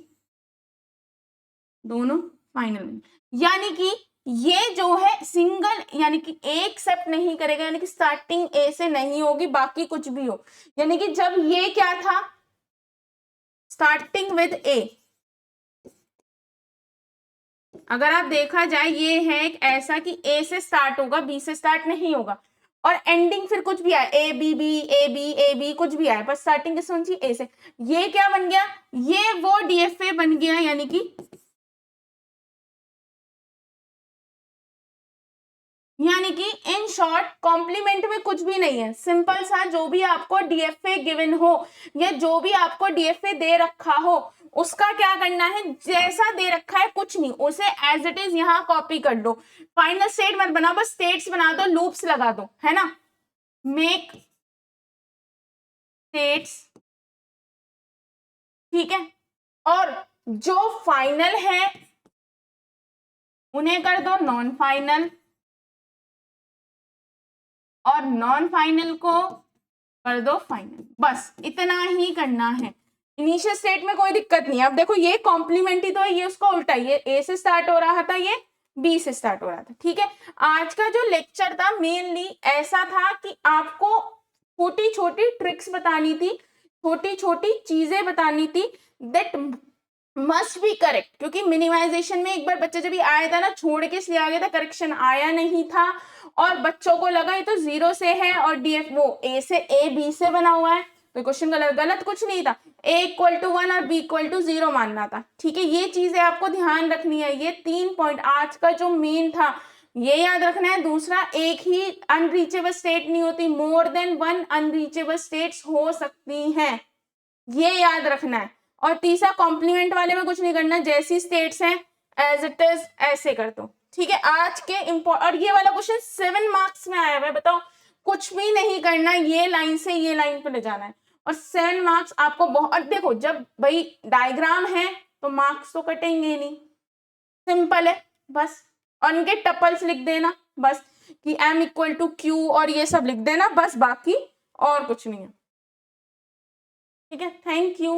दोनों फाइनल। यानी कि ये जो है सिंगल, यानी कि एक एक्सेप्ट नहीं करेगा, यानी कि स्टार्टिंग ए से नहीं होगी, बाकी कुछ भी हो। यानी कि जब ये क्या था, स्टार्टिंग विद ए, अगर आप देखा जाए ये है एक ऐसा कि ए से स्टार्ट होगा, बी से स्टार्ट नहीं होगा, और एंडिंग फिर कुछ भी आए, A B B A B A B कुछ भी आए, पर स्टार्टिंग किससे होनी चाहिए, ए से। ये क्या बन गया, ये वो डीएफए बन गया, यानी कि इन शॉर्ट कॉम्प्लीमेंट में कुछ भी नहीं है, सिंपल सा जो भी आपको डीएफए गिवन हो या जो भी आपको डीएफए दे रखा हो उसका क्या करना है, जैसा दे रखा है कुछ नहीं, उसे एज इट इज यहाँ कॉपी कर दो। फाइनल स्टेट मत बनाओ, बस स्टेट्स बना दो, लूप्स लगा दो, है ना। मेक स्टेट्स, ठीक है, और जो फाइनल है उन्हें कर दो नॉन फाइनल, और नॉन फाइनल को कर दो फाइनल। बस इतना ही करना है। इनिशियल स्टेट में कोई दिक्कत नहीं है। अब देखो ये कॉम्प्लीमेंट्री तो है, ये उसका उल्टा, ये ए से स्टार्ट हो रहा था, ये बी से स्टार्ट हो रहा था, ठीक है। आज का जो लेक्चर था मेनली ऐसा था कि आपको छोटी छोटी ट्रिक्स बतानी थी, छोटी छोटी चीजें बतानी थी, दैट मस्ट बी करेक्ट। क्योंकि मिनिमाइजेशन में एक बार बच्चा जब आया था ना, छोड़ के इसलिए आ गया था, करेक्शन आया नहीं था और बच्चों को लगा ये तो 0 से है और डीएफ वो ए से ए बी से बना हुआ है, तो क्वेश्चन गलत कुछ नहीं था, a इक्वल टू 1 और b इक्वल टू 0 मानना था, ठीक है। ये चीजें आपको ध्यान रखनी है। ये 3 पॉइंट आज का जो मेन था ये याद रखना है। दूसरा, एक ही अनरीचेबल स्टेट नहीं होती, मोर देन 1 अनरीचेबल स्टेट्स हो सकती हैं, ये याद रखना है। और तीसरा, कॉम्प्लीमेंट वाले में कुछ नहीं करना, जैसी स्टेट्स हैं एज इट इज ऐसे कर दो, ठीक है। आज के और ये वाला क्वेश्चन 7 मार्क्स में आया हुआ है, बताओ, कुछ भी नहीं करना, ये लाइन से ये लाइन पे ले जाना है और 7 मार्क्स आपको बहुत। देखो जब भाई डायग्राम है तो मार्क्स तो कटेंगे नहीं, सिंपल है बस। और इनके टपल्स लिख देना बस कि m इक्वल टू क्यू और ये सब लिख देना बस, बाकी और कुछ नहीं है, ठीक है। Thank you.